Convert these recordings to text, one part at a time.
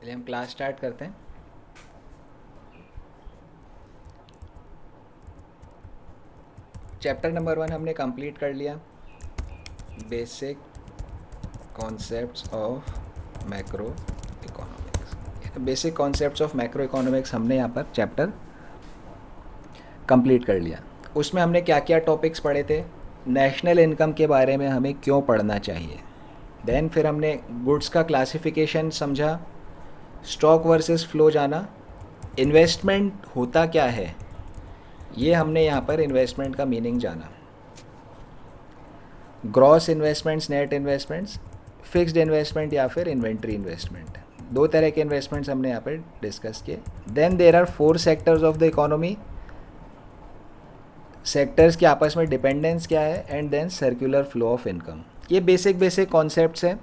चलिए हम class start करते हैं। चैप्टर नंबर 1 हमने कंप्लीट कर लिया, basic concepts of macro economics. Basic concepts of macro economics हमने यहाँ पर चैप्टर कंप्लीट कर लिया। उसमें हमने क्या क्या टॉपिक्स पढ़े थे, नेशनल इनकम के बारे में हमें क्यों पढ़ना चाहिए, देन फिर हमने गुड्स का क्लासिफिकेशन समझा, स्टॉक वर्सेस फ्लो जाना, इन्वेस्टमेंट होता क्या है, ये हमने यहाँ पर इन्वेस्टमेंट का मीनिंग जाना, gross investments, net investments, fixed investment या फिर इन्वेंट्री इन्वेस्टमेंट, दो तरह के इन्वेस्टमेंट्स हमने यहाँ पर डिस्कस किए। Then there are 4 sectors of the economy, sectors के आपस में डिपेंडेंस क्या है, and then circular flow of income. ये बेसिक बेसिक कॉन्सेप्ट्स हैं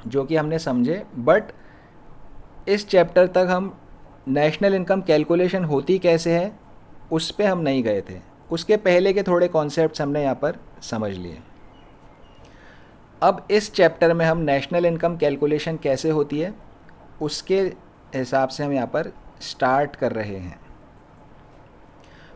जो कि हमने समझे, बट इस चैप्टर तक हम नेशनल इनकम कैलकुलेशन होती कैसे है उस पे हम नहीं गए थे। उसके पहले के थोड़े कॉन्सेप्ट्स हमने यहाँ पर समझ लिए। अब इस चैप्टर में हम नेशनल इनकम कैलकुलेशन कैसे होती है उसके हिसाब से हम यहाँ पर स्टार्ट कर रहे हैं।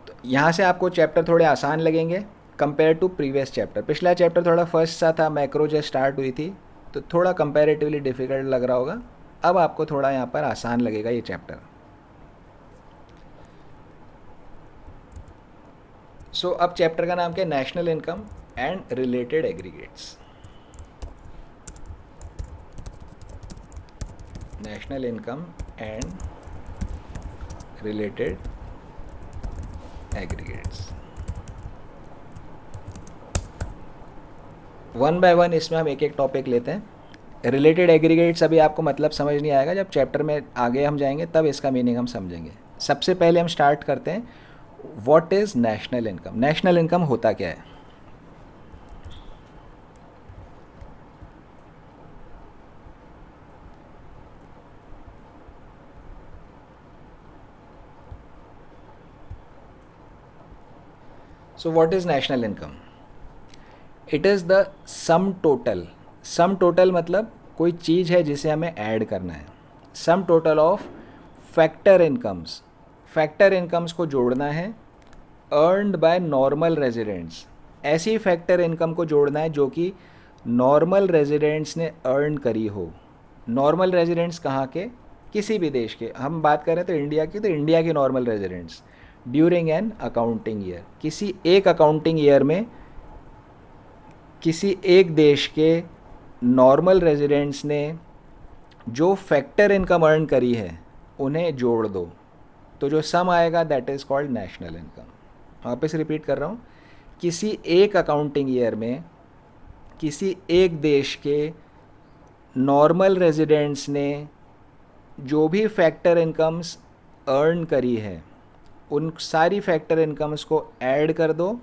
तो यहाँ से आपको चैप्टर थोड़े आसान लगेंगे कंपेयर टू प्रीवियस चैप्टर। पिछला चैप्टर थोड़ा फर्स्ट सा था, मैक्रो जो स्टार्ट हुई थी, तो थोड़ा कंपैरेटिवली डिफ़िकल्ट लग रहा होगा। अब आपको थोड़ा यहाँ पर आसान लगेगा ये चैप्टर। सो अब चैप्टर का नाम क्या है, national income and related aggregates. National income and related aggregates. One by one इसमें हम एक एक टॉपिक लेते हैं। रिलेटेड एग्रीगेट्स अभी आपको मतलब समझ नहीं आएगा, जब चैप्टर में आगे हम जाएंगे तब इसका मीनिंग हम समझेंगे। सबसे पहले हम स्टार्ट करते हैं, what is national income. National income होता क्या है? So what is national income? It is the sum total. Sum total मतलब कोई चीज़ है जिसे हमें ऐड करना है। सम total of factor incomes, factor incomes को जोड़ना है। अर्नड बाय नॉर्मल रेजिडेंट्स, ऐसी फैक्टर इनकम को जोड़ना है जो कि नॉर्मल रेजिडेंट्स ने अर्न करी हो। नॉर्मल रेजिडेंट्स कहाँ के? किसी भी देश के। हम बात करें तो इंडिया की, तो इंडिया के normal residents during an accounting year, किसी एक अकाउंटिंग ईयर में किसी एक देश के नॉर्मल रेजिडेंट्स ने जो फैक्टर इनकम अर्न करी है उन्हें जोड़ दो, तो जो सम आएगा that is called national income. वापस रिपीट कर रहा हूँ, किसी एक अकाउंटिंग ईयर में किसी एक देश के नॉर्मल रेजिडेंट्स ने जो भी फैक्टर इनकम्स अर्न करी है उन सारी फैक्टर इनकम्स को ऐड कर दो,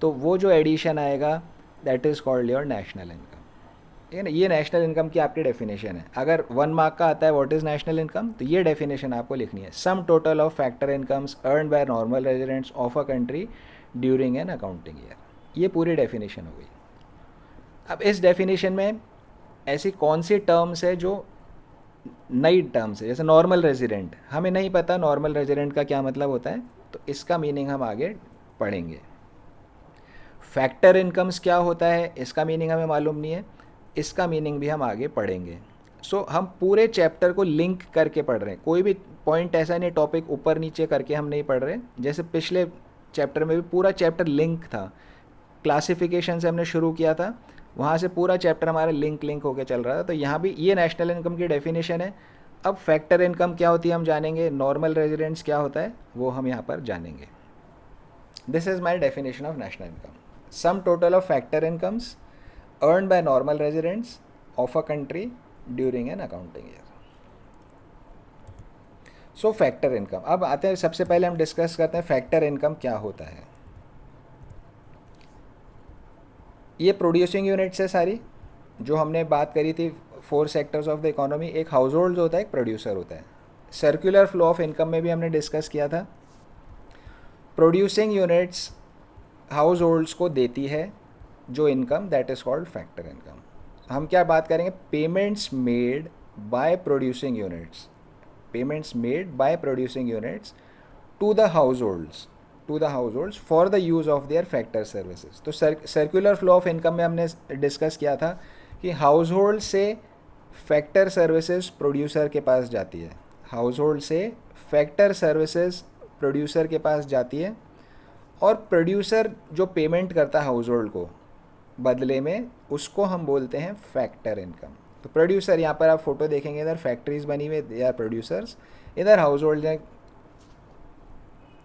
तो वो जो एडिशन आएगा that is called your national income. ठीक है ना? ये नेशनल इनकम की आपकी डेफिनेशन है। अगर 1 मार्क का आता है व्हाट इज़ नेशनल इनकम, तो ये डेफिनेशन आपको लिखनी है, सम total of factor incomes earn by normal residents of a country during an accounting year. ये पूरी डेफिनेशन हो गई। अब इस डेफिनेशन में ऐसी कौन सी टर्म्स है जो नई टर्म्स है? जैसे नॉर्मल रेजिडेंट, हमें नहीं पता नॉर्मल रेजिडेंट का क्या मतलब होता है, तो इसका मीनिंग हम आगे पढ़ेंगे। फैक्टर इनकम्स क्या होता है, इसका मीनिंग हमें मालूम नहीं है, इसका मीनिंग भी हम आगे पढ़ेंगे। सो हम पूरे चैप्टर को लिंक करके पढ़ रहे हैं, कोई भी पॉइंट ऐसा नहीं टॉपिक ऊपर नीचे करके हम नहीं पढ़ रहे। जैसे पिछले चैप्टर में भी पूरा चैप्टर लिंक था, क्लासिफिकेशन से हमने शुरू किया था, वहाँ से पूरा चैप्टर हमारा लिंक होकर चल रहा था। तो यहाँ भी ये नेशनल इनकम की डेफिनेशन है। अब फैक्टर इनकम क्या होती है हम जानेंगे, नॉर्मल रेजिडेंट्स क्या होता है वो हम यहाँ पर जानेंगे। This is my definition of national income, some total of factor incomes earned by normal residents of a country during an accounting year. So factor income. अब आते हैं, सबसे पहले हम डिस्कस करते हैं फैक्टर इनकम क्या होता है। ये प्रोड्यूसिंग यूनिट्स है सारी जो हमने बात करी थी, 4 सेक्टर्स ऑफ द इकोनॉमी। एक हाउस होल्ड होता है, एक प्रोड्यूसर होता है। सर्कुलर फ्लो ऑफ इनकम में भी हमने डिस्कस किया था। प्रोड्यूसिंग यूनिट्स हाउस होल्ड्स को देती है जो income, that is called factor income. हम क्या बात करेंगे, payments made by producing units, payments made by producing units to the households for the use of their factor services. तो सर्कुलर फ्लो ऑफ इनकम में हमने डिस्कस किया था कि हाउस से फैक्टर सर्विसेज प्रोड्यूसर के पास जाती है, हाउस से फैक्टर सर्विसेज प्रोड्यूसर के पास जाती है, और प्रोड्यूसर जो पेमेंट करता है हाउस को बदले में, उसको हम बोलते हैं फैक्टर इनकम. तो प्रोड्यूसर, यहाँ पर आप फोटो देखेंगे, इधर फैक्ट्रीज बनी हुई है, या प्रोड्यूसर्स, इधर हाउस होल्ड है.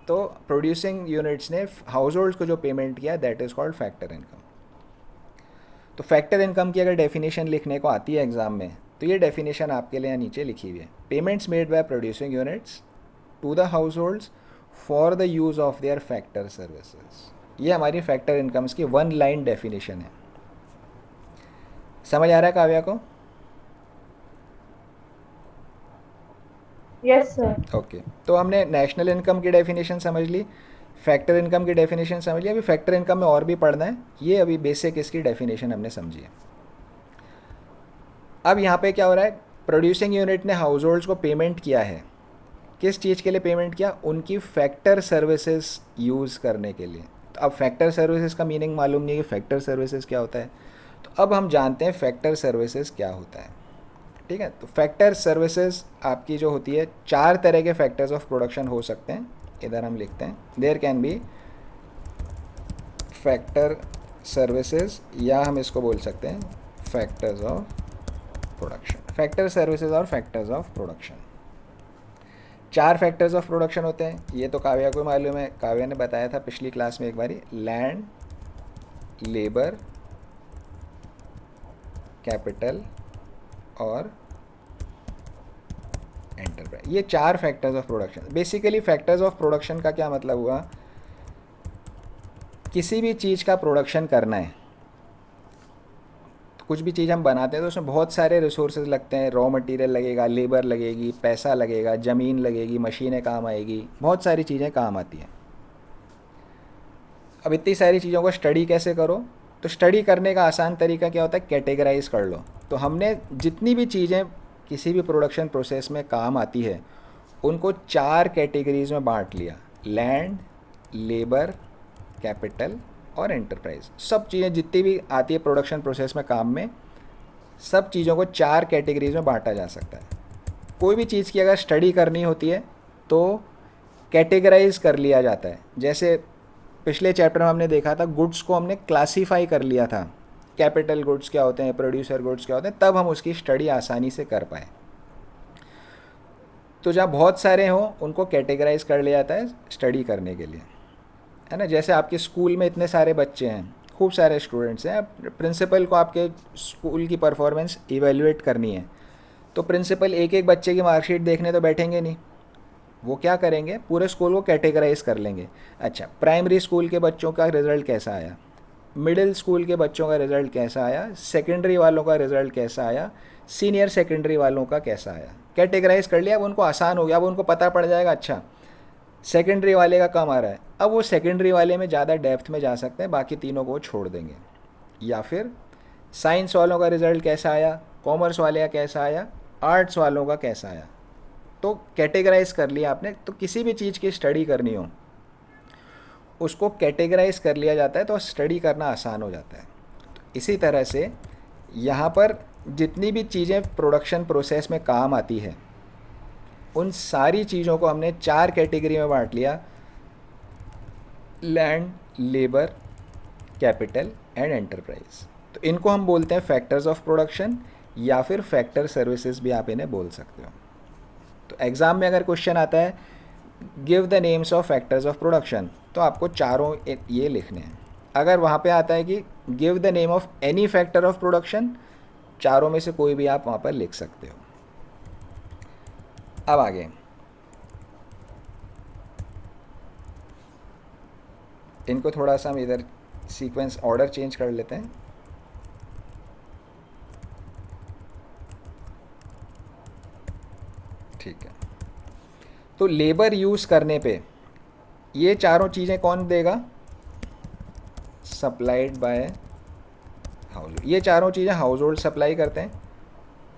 तो प्रोड्यूसिंग यूनिट्स ने हाउस को जो पेमेंट किया, that is called factor income. तो फैक्टर इनकम की अगर डेफिनेशन लिखने को आती है एग्जाम में, तो ये डेफिनेशन आपके लिए यहाँ नीचे लिखी हुई है. Payments made by producing units to the households for the use of their factor services. ये हमारी फैक्टर इनकम्स की वन लाइन डेफिनेशन है. समझ आ रहा है काव्या को? Yes sir. ओके. तो हमने नेशनल इनकम की डेफिनेशन समझ ली, फैक्टर इनकम की डेफिनेशन समझ ली. अभी फैक्टर इनकम में और भी पढ़ना है, ये अभी बेसिक इसकी डेफिनेशन हमने समझी है. अब यहाँ पे क्या हो रहा है, प्रोड्यूसिंग यूनिट ने हाउस होल्ड्स को पेमेंट किया है. किस चीज़ के लिए पेमेंट किया? उनकी फैक्टर सर्विसेज यूज़ करने के लिए. तो अब फैक्टर सर्विसेज का मीनिंग मालूम नहीं है कि फैक्टर सर्विसेज क्या होता है. तो अब हम जानते हैं फैक्टर सर्विसेज क्या होता है. ठीक है. तो फैक्टर सर्विसेज आपकी जो होती है, 4 तरह के फैक्टर्स ऑफ प्रोडक्शन हो सकते हैं. इधर हम लिखते हैं, there can be factor services, या हम इसको बोल सकते हैं factors of production. Factor services और factors of production, 4 factors of production होते हैं. ये तो काव्या को मालूम है, काव्या ने बताया था पिछली क्लास में एक बारी. लैंड, लेबर, कैपिटल और एंटरप्राइज. ये 4 factors of production. Basically factors of production का क्या मतलब हुआ, किसी भी चीज़ का प्रोडक्शन करना है, कुछ भी चीज़ हम बनाते हैं तो उसमें बहुत सारे रिसोर्सेज लगते हैं. रॉ मटेरियल लगेगा, लेबर लगेगी, पैसा लगेगा, ज़मीन लगेगी, मशीनें काम आएगी, बहुत सारी चीज़ें काम आती हैं. अब इतनी सारी चीज़ों को स्टडी कैसे करो? तो स्टडी करने का आसान तरीका क्या होता है, कैटेगराइज कर लो. तो हमने जितनी भी चीज़ें किसी भी प्रोडक्शन प्रोसेस में काम आती है, उनको 4 कैटेगरीज में बांट लिया. लैंड, लेबर, कैपिटल और एंटरप्राइज. सब चीज़ें जितनी भी आती है प्रोडक्शन प्रोसेस में काम में, सब चीज़ों को 4 कैटेगरीज में बांटा जा सकता है. कोई भी चीज़ की अगर स्टडी करनी होती है तो कैटेगराइज कर लिया जाता है. जैसे पिछले चैप्टर में हमने देखा था, गुड्स को हमने क्लासीफाई कर लिया था, कैपिटल गुड्स क्या होते हैं, प्रोड्यूसर गुड्स क्या होते हैं, तब हम उसकी स्टडी आसानी से कर पाए. तो जहाँ बहुत सारे हों उनको कैटेगराइज कर लिया जाता है स्टडी करने के लिए, है ना. जैसे आपके स्कूल में इतने सारे बच्चे हैं, खूब सारे स्टूडेंट्स हैं, प्रिंसिपल को आपके स्कूल की परफॉर्मेंस इवेल्युएट करनी है, तो प्रिंसिपल एक एक बच्चे की मार्कशीट देखने तो बैठेंगे नहीं. वो क्या करेंगे, पूरे स्कूल को कैटेगराइज कर लेंगे. अच्छा, प्राइमरी स्कूल के बच्चों का रिज़ल्ट कैसा आया, मिडिल स्कूल के बच्चों का रिज़ल्ट कैसा आया, सेकेंडरी वालों का रिज़ल्ट कैसा आया, सीनियर सेकेंडरी वालों का कैसा आया. कैटेगराइज कर लिया. अब उनको आसान हो गया, अब उनको पता पड़ जाएगा, अच्छा सेकेंडरी वाले का कम आ रहा है, अब वो सेकेंडरी वाले में ज़्यादा डेप्थ में जा सकते हैं, बाकी तीनों को छोड़ देंगे. या फिर साइंस वालों का रिज़ल्ट कैसा आया, कॉमर्स वाले का कैसा आया, आर्ट्स वालों का कैसा आया. तो कैटेगराइज कर लिया आपने. तो किसी भी चीज़ की स्टडी करनी हो उसको कैटेगराइज कर लिया जाता है, तो स्टडी करना आसान हो जाता है. तो इसी तरह से यहाँ पर जितनी भी चीज़ें प्रोडक्शन प्रोसेस में काम आती है, उन सारी चीज़ों को हमने 4 कैटेगरी में बांट लिया. Land, labour, capital and enterprise. तो इनको हम बोलते हैं फैक्टर्स ऑफ प्रोडक्शन, या फिर फैक्टर सर्विसेज भी आप इन्हें बोल सकते हो. तो एग्ज़ाम में अगर क्वेश्चन आता है give the names of factors of production, तो आपको चारों ये लिखने हैं. अगर वहाँ पे आता है कि give the name of any factor of production, चारों में से कोई भी आप वहाँ पर लिख सकते हो. अब आगे इनको थोड़ा सा हम इधर सीक्वेंस ऑर्डर चेंज कर लेते हैं. ठीक है. तो लेबर यूज़ करने पे ये चारों चीज़ें कौन देगा, सप्लाइड बाय हाउस होल्ड. ये चारों चीज़ें हाउस होल्ड सप्लाई करते हैं.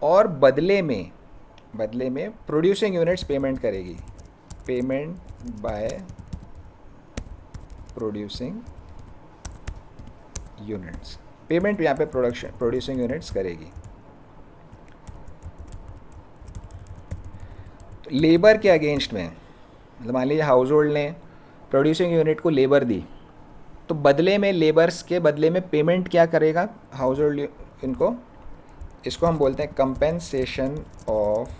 और बदले में प्रोड्यूसिंग यूनिट्स पेमेंट करेगी, payment by producing units, payment यहाँ पे प्रोड्यूसिंग यूनिट्स करेगी। तो लेबर के अगेंस्ट में, मतलब मान लीजिए हाउस होल्ड ने प्रोड्यूसिंग यूनिट को लेबर दी, तो बदले में लेबर्स के बदले में पेमेंट क्या करेगा हाउस होल्ड इनको, इसको हम बोलते हैं compensation of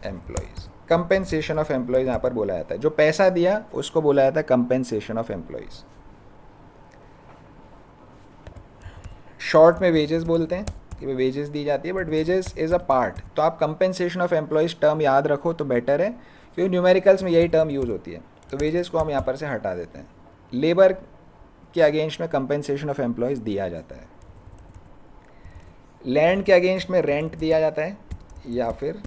employees. Compensation of employees यहाँ पर बोला जाता है, जो पैसा दिया उसको बोला जाता है कंपेंसेशन ऑफ एम्प्लॉयज़। शॉर्ट में वेजेस बोलते हैं कि वेजेस दी जाती है, but wages is a part. तो आप कंपेंसेशन ऑफ एम्प्लॉयज़ टर्म याद रखो तो बेटर है, क्योंकि न्यूमेरिकल्स में यही टर्म यूज़ होती है। तो वेजेस को हम यहाँ पर से हटा देते हैं। लेबर के अगेंस्ट में कंपेंसेशन ऑफ एम्प्लॉयज़ दिया जाता है। लैंड के अगेंस्ट में रेंट दिया जाता है या फिर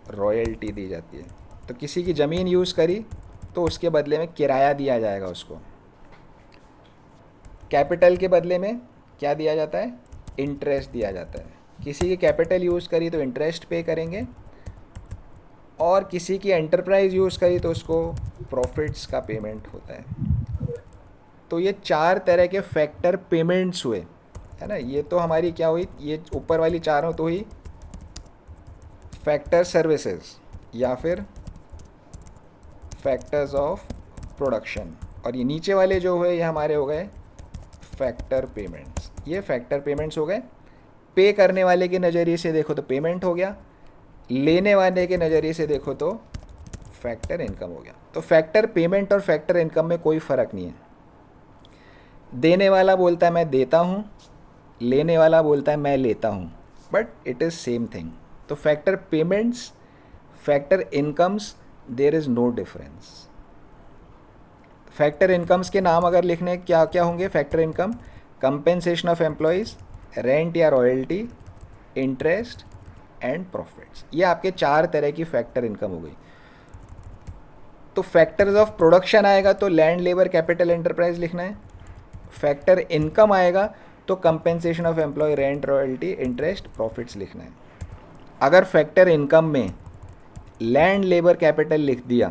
रॉयल्टी दी जाती है। तो किसी की ज़मीन यूज़ करी तो उसके बदले में किराया दिया जाएगा उसको। कैपिटल के बदले में क्या दिया जाता है, इंटरेस्ट दिया जाता है। किसी की कैपिटल यूज़ करी तो इंटरेस्ट पे करेंगे, और किसी की एंटरप्राइज यूज़ करी तो उसको प्रॉफिट्स का पेमेंट होता है। तो ये 4 तरह के फैक्टर पेमेंट्स हुए, है ना। ये तो हमारी क्या हुई, ये ऊपर वाली चारों तो हुई फैक्टर सर्विसेज या फिर फैक्टर्स ऑफ प्रोडक्शन, और ये नीचे वाले जो हुए ये हमारे हो गए फैक्टर पेमेंट्स। ये फैक्टर पेमेंट्स हो गए। पे करने वाले के नज़रिए से देखो तो पेमेंट हो गया, लेने वाले के नज़रिए से देखो तो फैक्टर इनकम हो गया। तो फैक्टर पेमेंट और फैक्टर इनकम में कोई फ़र्क नहीं है। देने वाला बोलता है मैं देता हूँ, लेने वाला बोलता है मैं लेता हूँ, but it is same thing. तो factor payments, factor incomes, there is no difference. Factor incomes के नाम अगर लिखने क्या क्या होंगे, factor income, compensation of employees, rent या रॉयल्टी, इंटरेस्ट एंड प्रॉफिट्स। ये आपके 4 तरह की फैक्टर इनकम हो गई। तो फैक्टर्स ऑफ प्रोडक्शन आएगा तो लैंड, लेबर, कैपिटल, एंटरप्राइज लिखना है। फैक्टर इनकम आएगा तो compensation of employ, rent, royalty, interest, profits लिखना है। अगर फैक्टर इनकम में लैंड, लेबर, कैपिटल लिख दिया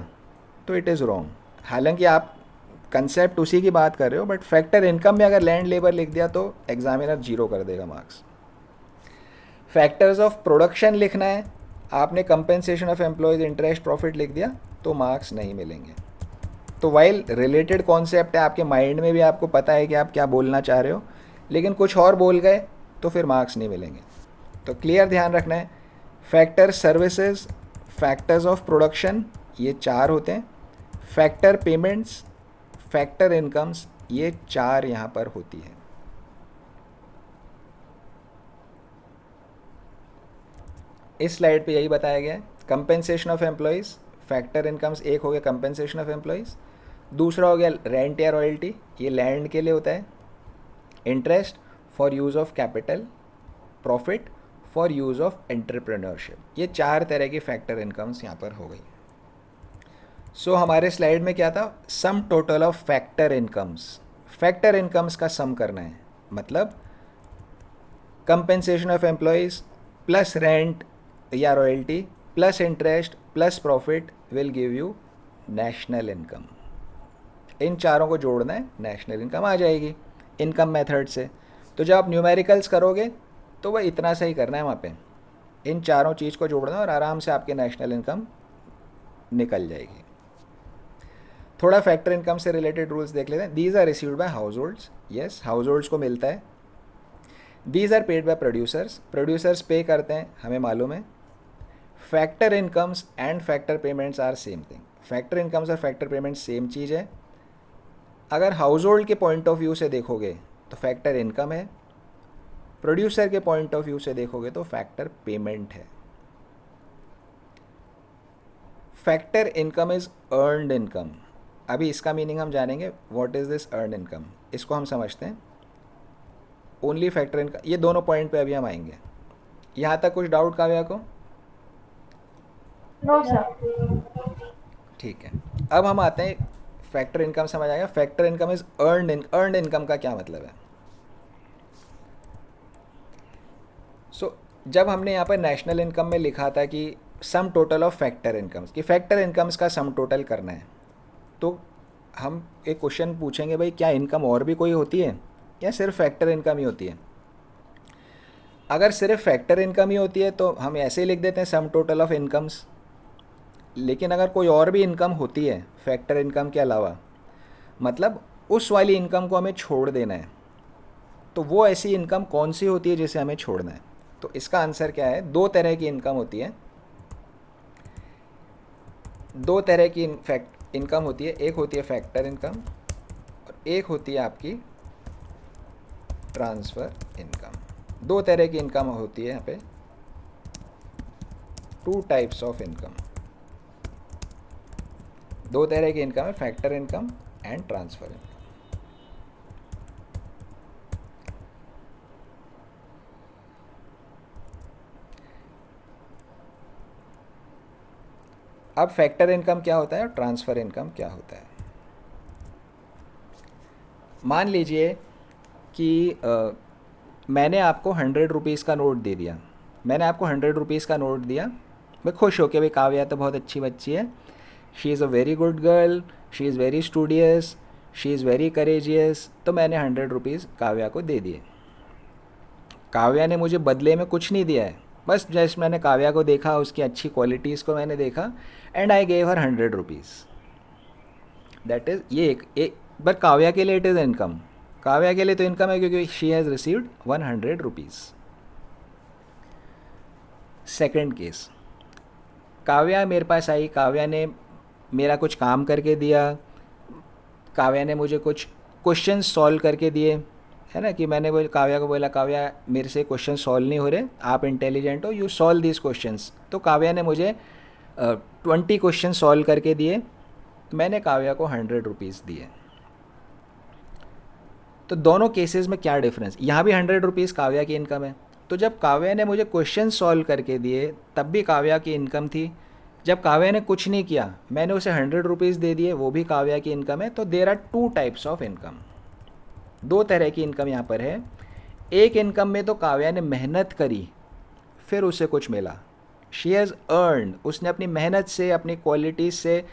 तो इट इज़ रॉन्ग। हालांकि आप कंसेप्ट उसी की बात कर रहे हो, बट फैक्टर इनकम में अगर लैंड, लेबर लिख दिया तो एग्जामिनर 0 कर देगा मार्क्स। फैक्टर्स ऑफ प्रोडक्शन लिखना है, आपने compensation of employees, interest, profit लिख दिया तो मार्क्स नहीं मिलेंगे। तो वाइल रिलेटेड कॉन्सेप्ट है, आपके माइंड में भी आपको पता है कि आप क्या बोलना चाह रहे हो, लेकिन कुछ और बोल गए तो फिर मार्क्स नहीं मिलेंगे। तो क्लियर ध्यान रखना है, factor services, factors of production, ये 4 होते हैं। फैक्टर पेमेंट्स, फैक्टर इनकम्स, ये 4 यहाँ पर होती है। इस स्लाइड पे यही बताया गया है। Compensation of employees, factor incomes एक हो गया कंपेंसेशन ऑफ एम्प्लॉयज़, दूसरा हो गया रेंट या रॉयल्टी, ये लैंड के लिए होता है। Interest for use of capital, profit for use of entrepreneurship. ये 4 तरह की फैक्टर इनकम्स यहाँ पर हो गई। सो हमारे स्लाइड में क्या था, sum total of factor incomes. Factor incomes का सम करना है, मतलब compensation of employees plus rent या royalty plus interest plus profit will give you national income. इन चारों को जोड़ना है, नेशनल इनकम आ जाएगी इनकम मेथड से। तो जब आप न्यूमेरिकल्स करोगे तो वह इतना सही करना है, वहाँ पे इन चारों चीज़ को जोड़ना है और आराम से आपके नेशनल इनकम निकल जाएगी। थोड़ा फैक्टर इनकम से रिलेटेड रूल्स देख लेते हैं। These are received by households, yes households को मिलता है। These are paid by producers, producers pay करते हैं, हमें मालूम है। Factor incomes and factor payments are same thing, factor incomes और फैक्टर पेमेंट्स सेम चीज़ है। अगर हाउस होल्ड के पॉइंट ऑफ व्यू से देखोगे तो फैक्टर इनकम है, प्रोड्यूसर के पॉइंट ऑफ व्यू से देखोगे तो फैक्टर पेमेंट है। Factor income is earned income. अभी इसका मीनिंग हम जानेंगे, what is this earned income, इसको हम समझते हैं। ओनली फैक्टर इनकम, ये दोनों पॉइंट पे अभी हम आएंगे। यहाँ तक कुछ डाउट काव्या को? No sir. ठीक है, अब हम आते हैं फैक्टर इनकम समझ आएगा। Factor income is earned income का क्या मतलब है? सो जब हमने यहाँ पर नेशनल इनकम में लिखा था कि सम टोटल ऑफ फैक्टर इनकम्स, कि फैक्टर इनकम्स का सम टोटल करना है, तो हम एक क्वेश्चन पूछेंगे, भाई क्या इनकम और भी कोई होती है या सिर्फ फैक्टर इनकम ही होती है? अगर सिर्फ फैक्टर इनकम ही होती है तो हम ऐसे ही लिख देते हैं सम टोटल ऑफ इनकम्स। लेकिन अगर कोई और भी इनकम होती है फैक्टर इनकम के अलावा, मतलब उस वाली इनकम को हमें छोड़ देना है, तो वो ऐसी इनकम कौन सी होती है जिसे हमें छोड़ना है? तो इसका आंसर क्या है? दो तरह की इनकम होती है, दो तरह की इनकम होती है। एक होती है फैक्टर इनकम और एक होती है आपकी ट्रांसफ़र इनकम। दो तरह की इनकम होती है यहाँ पे, टू टाइप्स ऑफ इनकम। दो तरह की इनकम है, factor income and transfer income. अब फैक्टर इनकम क्या होता है और ट्रांसफ़र इनकम क्या होता है? मान लीजिए कि मैंने आपको 100 रुपीज़ का नोट दे दिया। मैंने आपको 100 रुपीज़ का नोट दिया, मैं खुश हो के, भाई काव्या तो बहुत अच्छी बच्ची है, she is a very good girl, she is very studious, she is very courageous, तो मैंने 100 रुपीज़ काव्या को दे दिए। काव्या ने मुझे बदले में कुछ नहीं दिया है, बस जस्ट मैंने काव्या को देखा, उसकी अच्छी क्वालिटीज़ को मैंने देखा, and I gave her 100 rupees. That is ये एक बट काव्या के लिए इट इज़ इनकम। काव्या के लिए तो इनकम है क्योंकि she has received 100 rupees. Second case, Kavya मेरे पास आई, काव्या ने मेरा कुछ काम करके दिया, काव्या ने मुझे कुछ क्वेश्चन सॉल्व करके दिए, है ना, कि मैंने वो काव्या को बोला, काव्या मेरे से क्वेश्चन सॉल्व नहीं हो रहे, आप इंटेलिजेंट हो, यू सॉल्व दिस क्वेश्चंस। तो काव्या ने मुझे 20 क्वेश्चन सॉल्व करके दिए, मैंने काव्या को 100 रुपीज़ दिए। तो दोनों केसेस में क्या डिफरेंस? यहाँ भी 100 रुपीज़ काव्या की इनकम है, तो जब काव्या ने मुझे क्वेश्चन सॉल्व करके दिए तब भी काव्या की इनकम थी। जब काव्या ने कुछ नहीं किया, मैंने उसे 100 रुपीज़ दे दिए, वो भी काव्या की इनकम है। तो there are two types of income, दो तरह की इनकम यहाँ पर है। एक इनकम में तो काव्या ने मेहनत करी, फिर उसे कुछ मिला, शी हैज़ अर्नड, उसने अपनी मेहनत से, अपनी क्वालिटीज़ से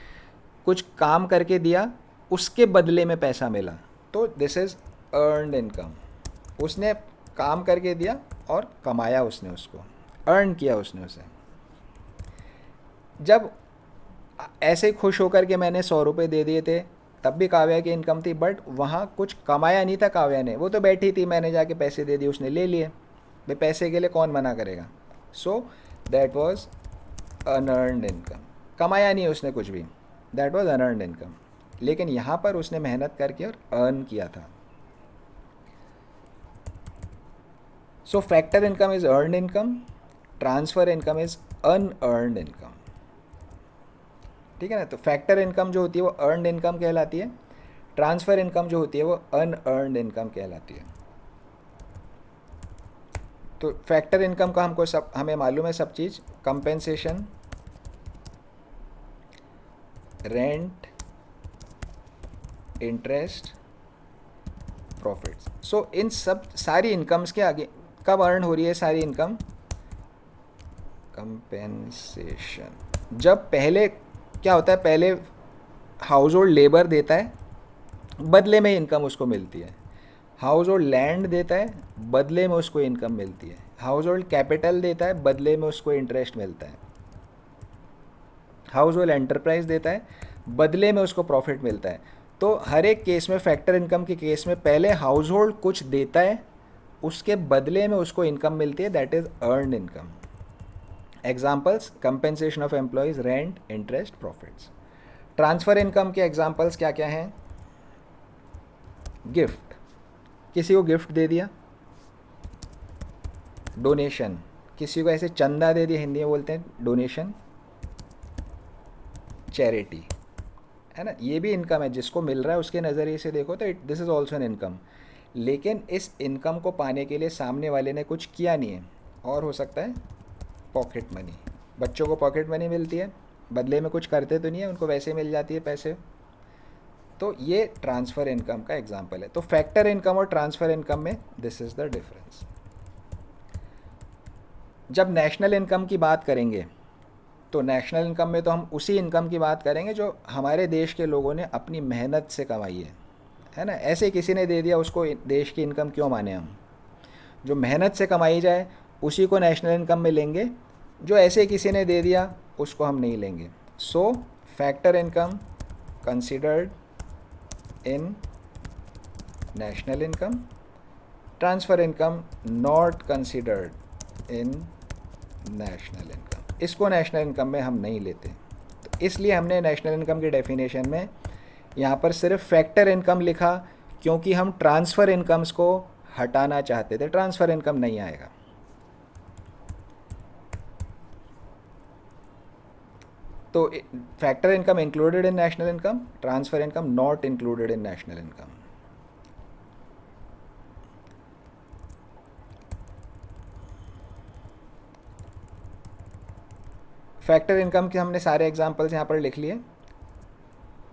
कुछ काम करके दिया, उसके बदले में पैसा मिला, तो दिस इज़ अर्नड इनकम। उसने काम करके दिया और कमाया उसने, उसको अर्न किया उसने उसे। जब ऐसे खुश होकर के मैंने 100 रुपये दे दिए थे, तब भी काव्या की इनकम थी, बट वहाँ कुछ कमाया नहीं था काव्या ने, वो तो बैठी थी, मैंने जाके पैसे दे दिए, उसने ले लिए, भाई पैसे के लिए कौन मना करेगा। So that was unearned income, कमाया नहीं उसने कुछ भी, दैट वॉज अनअर्नड इनकम। लेकिन यहाँ पर उसने मेहनत करके और अर्न किया था। So factor income is earned income, transfer income is unearned income. ठीक है ना, तो फैक्टर इनकम जो होती है वो अर्नड इनकम कहलाती है, ट्रांसफ़र इनकम जो होती है वो अनअर्नड इनकम कहलाती है। तो फैक्टर इनकम का हमको सब हमें मालूम है सब चीज़, कंपेंसेशन, रेंट, इंटरेस्ट, प्रॉफिट्स। सो इन सब सारी इनकम्स के आगे कब अर्न हो रही है सारी इनकम? कंपेंसेशन। जब पहले क्या होता है, पहले हाउस होल्ड लेबर देता है, बदले में इनकम उसको मिलती है। हाउस होल्ड लैंड देता है, बदले में उसको इनकम मिलती है। हाउस होल्ड कैपिटल देता है, बदले में उसको इंटरेस्ट मिलता है। हाउस होल्ड एंटरप्राइज देता है, बदले में उसको प्रॉफिट मिलता है। तो हर एक केस में, फैक्टर इनकम के केस में, पहले हाउस होल्ड कुछ देता है, उसके बदले में उसको इनकम मिलती है, that is earned income. Examples, compensation of employees, rent, interest, profits. Transfer income के एग्जाम्पल्स क्या क्या हैं? गिफ्ट, किसी को गिफ्ट दे दिया, डोनेशन, किसी को ऐसे चंदा दे दिया, हिंदी में बोलते हैं डोनेशन, चैरिटी, है ना, ये भी इनकम है। जिसको मिल रहा है उसके नज़रिए से देखो तो this is also an income. लेकिन इस इनकम को पाने के लिए सामने वाले ने कुछ किया नहीं है, और हो सकता है पॉकेट मनी, बच्चों को पॉकेट मनी मिलती है, बदले में कुछ करते तो नहीं है, उनको वैसे मिल जाती है पैसे। तो ये ट्रांसफ़र इनकम का एग्जांपल है। तो फैक्टर इनकम और ट्रांसफ़र इनकम में दिस इज़ द डिफरेंस। जब नेशनल इनकम की बात करेंगे तो नेशनल इनकम में तो हम उसी इनकम की बात करेंगे जो हमारे देश के लोगों ने अपनी मेहनत से कमाई है ना। ऐसे किसी ने दे दिया उसको देश की इनकम क्यों माने हम। जो मेहनत से कमाई जाए उसी को नेशनल इनकम में लेंगे, जो ऐसे किसी ने दे दिया उसको हम नहीं लेंगे। So factor income considered in national income, transfer income not considered in national income. इसको नेशनल इनकम में हम नहीं लेते। तो इसलिए हमने नेशनल इनकम की डेफिनेशन में यहाँ पर सिर्फ फैक्टर इनकम लिखा, क्योंकि हम ट्रांसफ़र इनकम्स को हटाना चाहते थे। ट्रांसफ़र इनकम नहीं आएगा। तो factor income included in national income, transfer income not included in national income. Factor income के हमने सारे एग्जांपल्स यहाँ पर लिख लिए।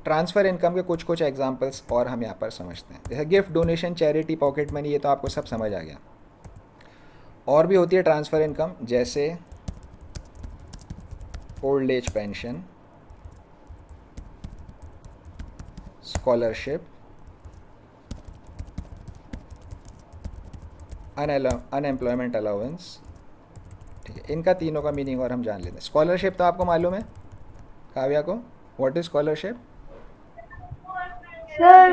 ट्रांसफ़र इनकम के कुछ कुछ एग्जांपल्स और हम यहाँ पर समझते हैं, जैसे gift, donation, charity, pocket money, ये तो आपको सब समझ आ गया। और भी होती है ट्रांसफ़र इनकम, जैसे old age pension, scholarship, unemployment allowance. ठीक है, इनका तीनों का मीनिंग और हम जान लेते हैं। स्कॉलरशिप तो आपको मालूम है काव्या को, व्हाट इज स्कॉलरशिप? सर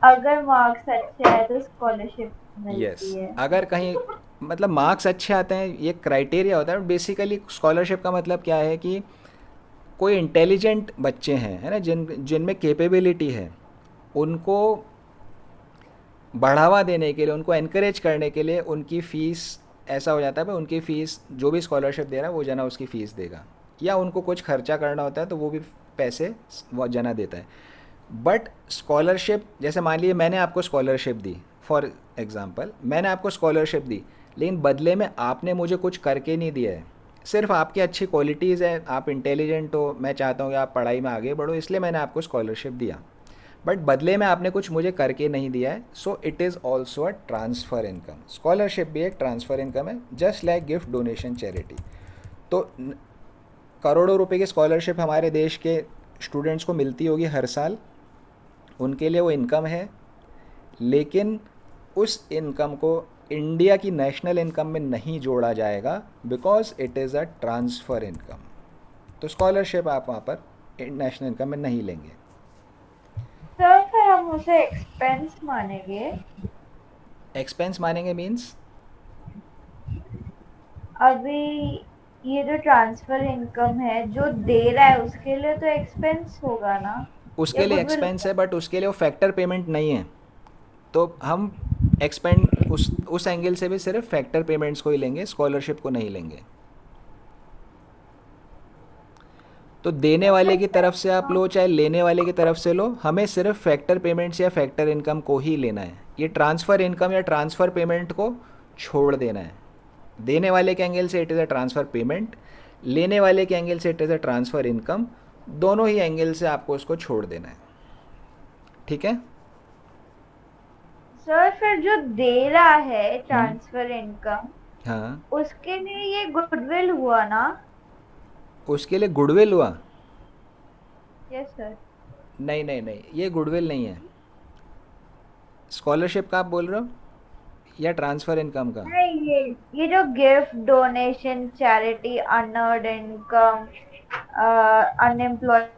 अगर मार्क्स अच्छे आए तो स्कॉलरशिप यस, मिलती है। अगर कहीं मतलब मार्क्स अच्छे आते हैं, ये क्राइटेरिया होता है। बेसिकली स्कॉलरशिप का मतलब क्या है कि कोई इंटेलिजेंट बच्चे हैं, है ना, जिनमें कैपेबिलिटी है, उनको बढ़ावा देने के लिए, उनको एनकरेज करने के लिए उनकी फ़ीस ऐसा हो जाता है भाई, उनकी फ़ीस जो भी स्कॉलरशिप दे रहा है वो जना उसकी फ़ीस देगा, या उनको कुछ खर्चा करना होता है तो वो भी पैसे वो जना देता है। बट स्कॉलरशिप, जैसे मान लीजिए मैंने आपको स्कॉलरशिप दी, फॉर एग्ज़ाम्पल मैंने आपको स्कॉलरशिप दी, लेकिन बदले में आपने मुझे कुछ करके नहीं दिया है। सिर्फ आपकी अच्छी क्वालिटीज़ है, आप इंटेलिजेंट हो, मैं चाहता हूँ कि आप पढ़ाई में आगे बढ़ो, इसलिए मैंने आपको स्कॉलरशिप दिया, बट बदले में आपने कुछ मुझे करके नहीं दिया है। So it is also a transfer income. Scholarship भी एक ट्रांसफ़र इनकम है, just like gift, donation, charity. तो करोड़ों रुपए की स्कॉलरशिप हमारे देश के स्टूडेंट्स को मिलती होगी हर साल, उनके लिए वो इनकम है, लेकिन उस इनकम को इंडिया की नेशनल इनकम में नहीं जोड़ा जाएगा, because it is a transfer income. तो स्कॉलरशिप आप वहाँ पर नेशनल इनकम में नहीं लेंगे। सर फिर हम उसे एक्सपेंस मानेंगे। एक्सपेंस मानेंगे मीन्स? अभी ये जो ट्रांसफर इनकम है जो दे रहा है उसके लिए तो एक्सपेंस होगा ना, या उसके लिए गुडविल एक्सपेंस है, होगा। बट उसके लिए वो फैक्टर पेमेंट नहीं है। तो हम एक्सपेंड उस एंगल से भी सिर्फ फैक्टर पेमेंट्स को ही लेंगे, स्कॉलरशिप को नहीं लेंगे। तो देने वाले की तरफ से आप लो चाहे लेने वाले की तरफ से लो, हमें सिर्फ फैक्टर पेमेंट्स या फैक्टर इनकम को ही लेना है। ये ट्रांसफ़र इनकम या ट्रांसफ़र पेमेंट को छोड़ देना है। देने वाले के एंगल से it is a transfer payment, लेने वाले के एंगल से it is a transfer income. दोनों ही एंगल से आपको उसको छोड़ देना है। ठीक है। सर फिर जो दे रहा है हम्म। ट्रांसफर इनकम हाँ, उसके लिए ये गुडविल हुआ ना। उसके लिए गुडविल हुआ? Yes sir. नहीं नहीं नहीं, ये गुडविल नहीं है। स्कॉलरशिप का आप बोल रहे हो या ट्रांसफ़र इनकम का? नहीं, ये जो gift, donation, charity, unearned income, unemployment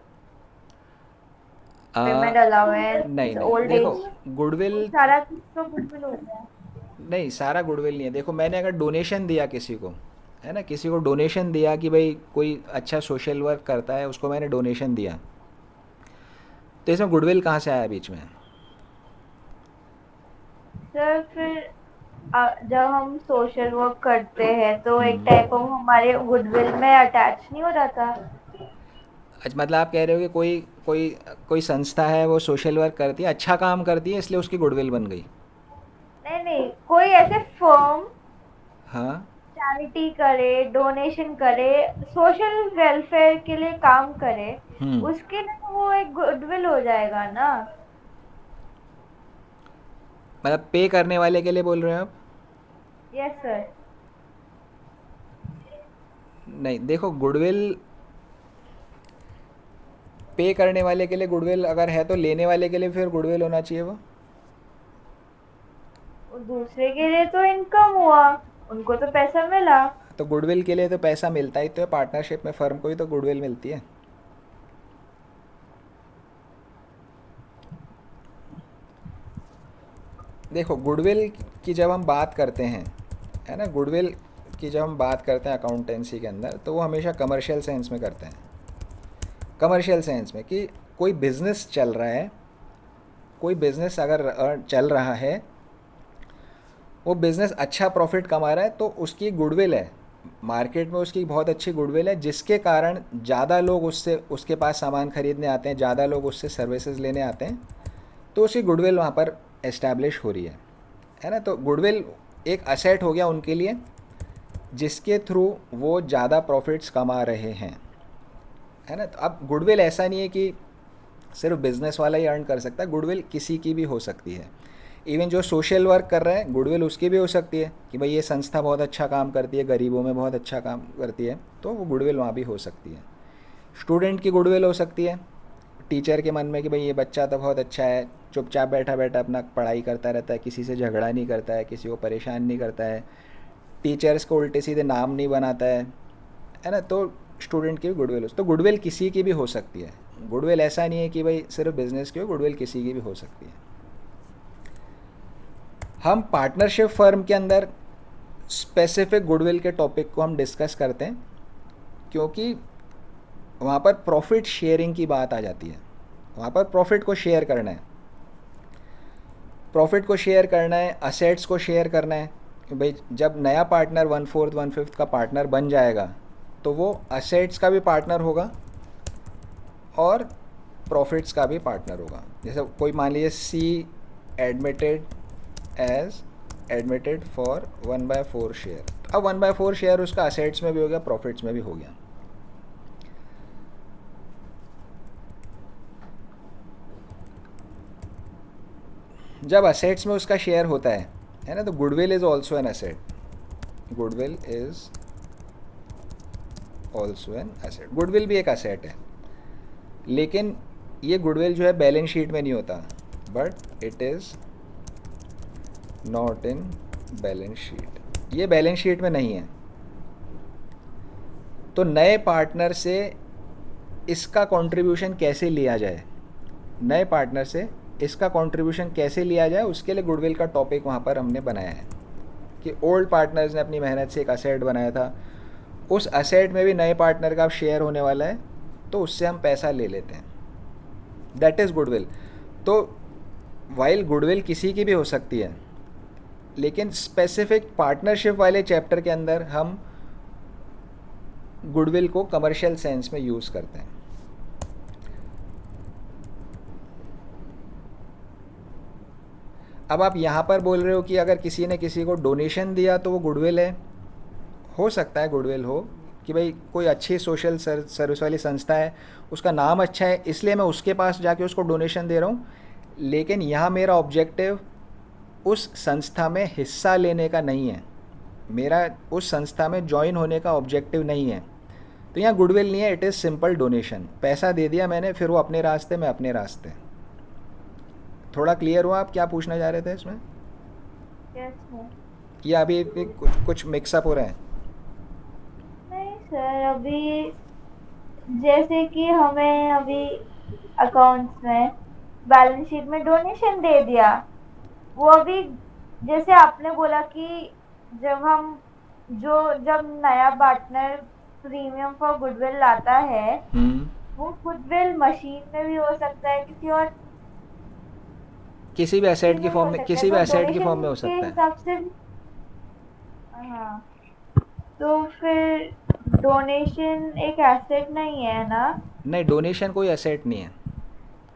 नहीं अलाउंस, नहीं, ओल्ड देखो एज, गुडविल, ये सारा चीज तो गुडविल हो गया। नहीं सारा गुडविल नहीं है। देखो मैंने अगर डोनेशन दिया किसी को, है ना, किसी को डोनेशन दिया कि भाई कोई अच्छा सोशल वर्क करता है उसको मैंने डोनेशन दिया, तो इसमें गुडविल कहाँ से आया बीच में? सर फिर जब हम सोशल वर्क करते हैं तो एक हम्म। टाइप ऑफ हमारे गुडविल में अटैच नहीं हो जाता। अच्छा, मतलब आप कह रहे हो कि कोई कोई कोई संस्था है वो सोशल वर्क करती है, अच्छा काम करती है, इसलिए उसकी गुडविल बन गई। नहीं नहीं, कोई ऐसे फर्म हाँ। चैरिटी करे, डोनेशन करे, सोशल वेलफेयर के लिए काम करे, हम्म। उसके लिए तो वो एक गुडविल हो जाएगा ना। मतलब पे करने वाले के लिए बोल रहे हो आप? Yes sir. नहीं, देखो गुडविल पे करने वाले के लिए गुडविल अगर है तो लेने वाले के लिए फिर गुडविल होना चाहिए वो। और दूसरे के लिए तो इनकम हुआ, उनको तो पैसा मिला। तो गुडविल के लिए तो पैसा मिलता ही तो है, पार्टनरशिप में फर्म को ही तो गुडविल मिलती है। देखो गुडविल की जब हम बात करते हैं, है ना, गुडविल की जब हम बात करते हैं अकाउंटेंसी के अंदर, तो वो हमेशा कमर्शियल सेंस में करते हैं। कमर्शियल सेंस में कि कोई बिज़नेस चल रहा है, कोई बिज़नेस अगर चल रहा है, वो बिज़नेस अच्छा प्रॉफिट कमा रहा है, तो उसकी गुडविल है, मार्केट में उसकी बहुत अच्छी गुडविल है, जिसके कारण ज़्यादा लोग उससे उसके पास सामान खरीदने आते हैं, ज़्यादा लोग उससे सर्विसेज लेने आते हैं, तो उसकी गुडविल वहाँ पर एस्टैब्लिश हो रही है ना। तो गुडविल एक असेट हो गया उनके लिए, जिसके थ्रू वो ज़्यादा प्रॉफिट्स कमा रहे हैं, है ना। तो अब गुडविल ऐसा नहीं है कि सिर्फ बिजनेस वाला ही अर्न कर सकता है, गुडविल किसी की भी हो सकती है। इवन जो सोशल वर्क कर रहा है, गुडविल उसकी भी हो सकती है कि भाई ये संस्था बहुत अच्छा काम करती है, गरीबों में बहुत अच्छा काम करती है, तो वो गुडविल वहाँ भी हो सकती है। स्टूडेंट की गुडविल हो सकती है टीचर के मन में कि भाई ये बच्चा तो बहुत अच्छा है, चुपचाप बैठा बैठा अपना पढ़ाई करता रहता है, किसी से झगड़ा नहीं करता है, किसी को परेशान नहीं करता है, टीचर्स को उल्टे सीधे नाम नहीं बनाता है ना। तो स्टूडेंट की भी गुडविल हो, तो गुडविल किसी की भी हो सकती है। गुडविल ऐसा नहीं है कि भाई सिर्फ बिजनेस की हो, गुडविल किसी की भी हो सकती है। हम पार्टनरशिप फर्म के अंदर स्पेसिफिक गुडविल के टॉपिक को हम डिस्कस करते हैं, क्योंकि वहाँ पर प्रॉफिट शेयरिंग की बात आ जाती है। वहाँ पर प्रॉफिट को शेयर करना है, प्रॉफिट को शेयर करना है, असेट्स को शेयर करना है कि भाई जब नया पार्टनर 1/4 1/5 का पार्टनर बन जाएगा, तो वो असेट्स का भी पार्टनर होगा और प्रॉफिट्स का भी पार्टनर होगा। जैसे कोई मान लीजिए सी एडमिटेड फॉर 1/4 शेयर, अब 1/4 शेयर उसका असेट्स में भी हो गया, प्रॉफिट्स में भी हो गया। जब असेट्स में उसका शेयर होता है ना, तो goodwill is also an asset. Goodwill is also an asset, goodwill भी एक असेट है, लेकिन ये गुडविल जो है बैलेंस शीट में नहीं होता, but it is not in balance sheet, ये बैलेंस शीट में नहीं है। तो नए पार्टनर से इसका कंट्रीब्यूशन कैसे लिया जाए, नए पार्टनर से इसका कंट्रीब्यूशन कैसे लिया जाए, उसके लिए गुडविल का टॉपिक वहाँ पर हमने बनाया है कि ओल्ड पार्टनर्स ने अपनी मेहनत से एक असेट बनाया था, उस असेट में भी नए पार्टनर का शेयर होने वाला है, तो उससे हम पैसा ले लेते हैं, दैट इज़ गुडविल। तो वाइल गुडविल किसी की भी हो सकती है, लेकिन स्पेसिफिक पार्टनरशिप वाले चैप्टर के अंदर हम गुडविल को कमर्शियल सेंस में यूज़ करते हैं। अब आप यहाँ पर बोल रहे हो कि अगर किसी ने किसी को डोनेशन दिया तो वो गुडविल है, हो सकता है गुडविल हो कि भाई कोई अच्छी सोशल सर्विस वाली संस्था है, उसका नाम अच्छा है, इसलिए मैं उसके पास जाके उसको डोनेशन दे रहा हूँ, लेकिन यहाँ मेरा ऑब्जेक्टिव उस संस्था में हिस्सा लेने का नहीं है, मेरा उस संस्था में ज्वाइन होने का ऑब्जेक्टिव नहीं है, तो यहाँ गुडविल नहीं है, इट इज़ सिंपल डोनेशन। पैसा दे दिया मैंने, फिर वो अपने रास्ते, मैं अपने रास्ते। थोड़ा क्लियर हुआ आप क्या पूछना चाह रहे थे इसमें? Yes sir. या अभी कुछ मिक्सअप हो रहे हैं? नहीं सर, अभी जैसे कि हमें अभी अकाउंट्स में बैलेंस शीट में डोनेशन दे दिया, वो अभी जैसे आपने बोला कि जब नया पार्टनर प्रीमियम फॉर गुडविल लाता है, वो गुडविल मशीन में भी हो सकता है, किसी भी एसेट की भी फॉर्म हो में, सकता है, किसी भी तो एसेट की फॉर्म डोनेशन में हो के सकता है। हिसाब से। हाँ, तो फिर डोनेशन एक एसेट नहीं है ना? नहीं, डोनेशन कोई एसेट नहीं है।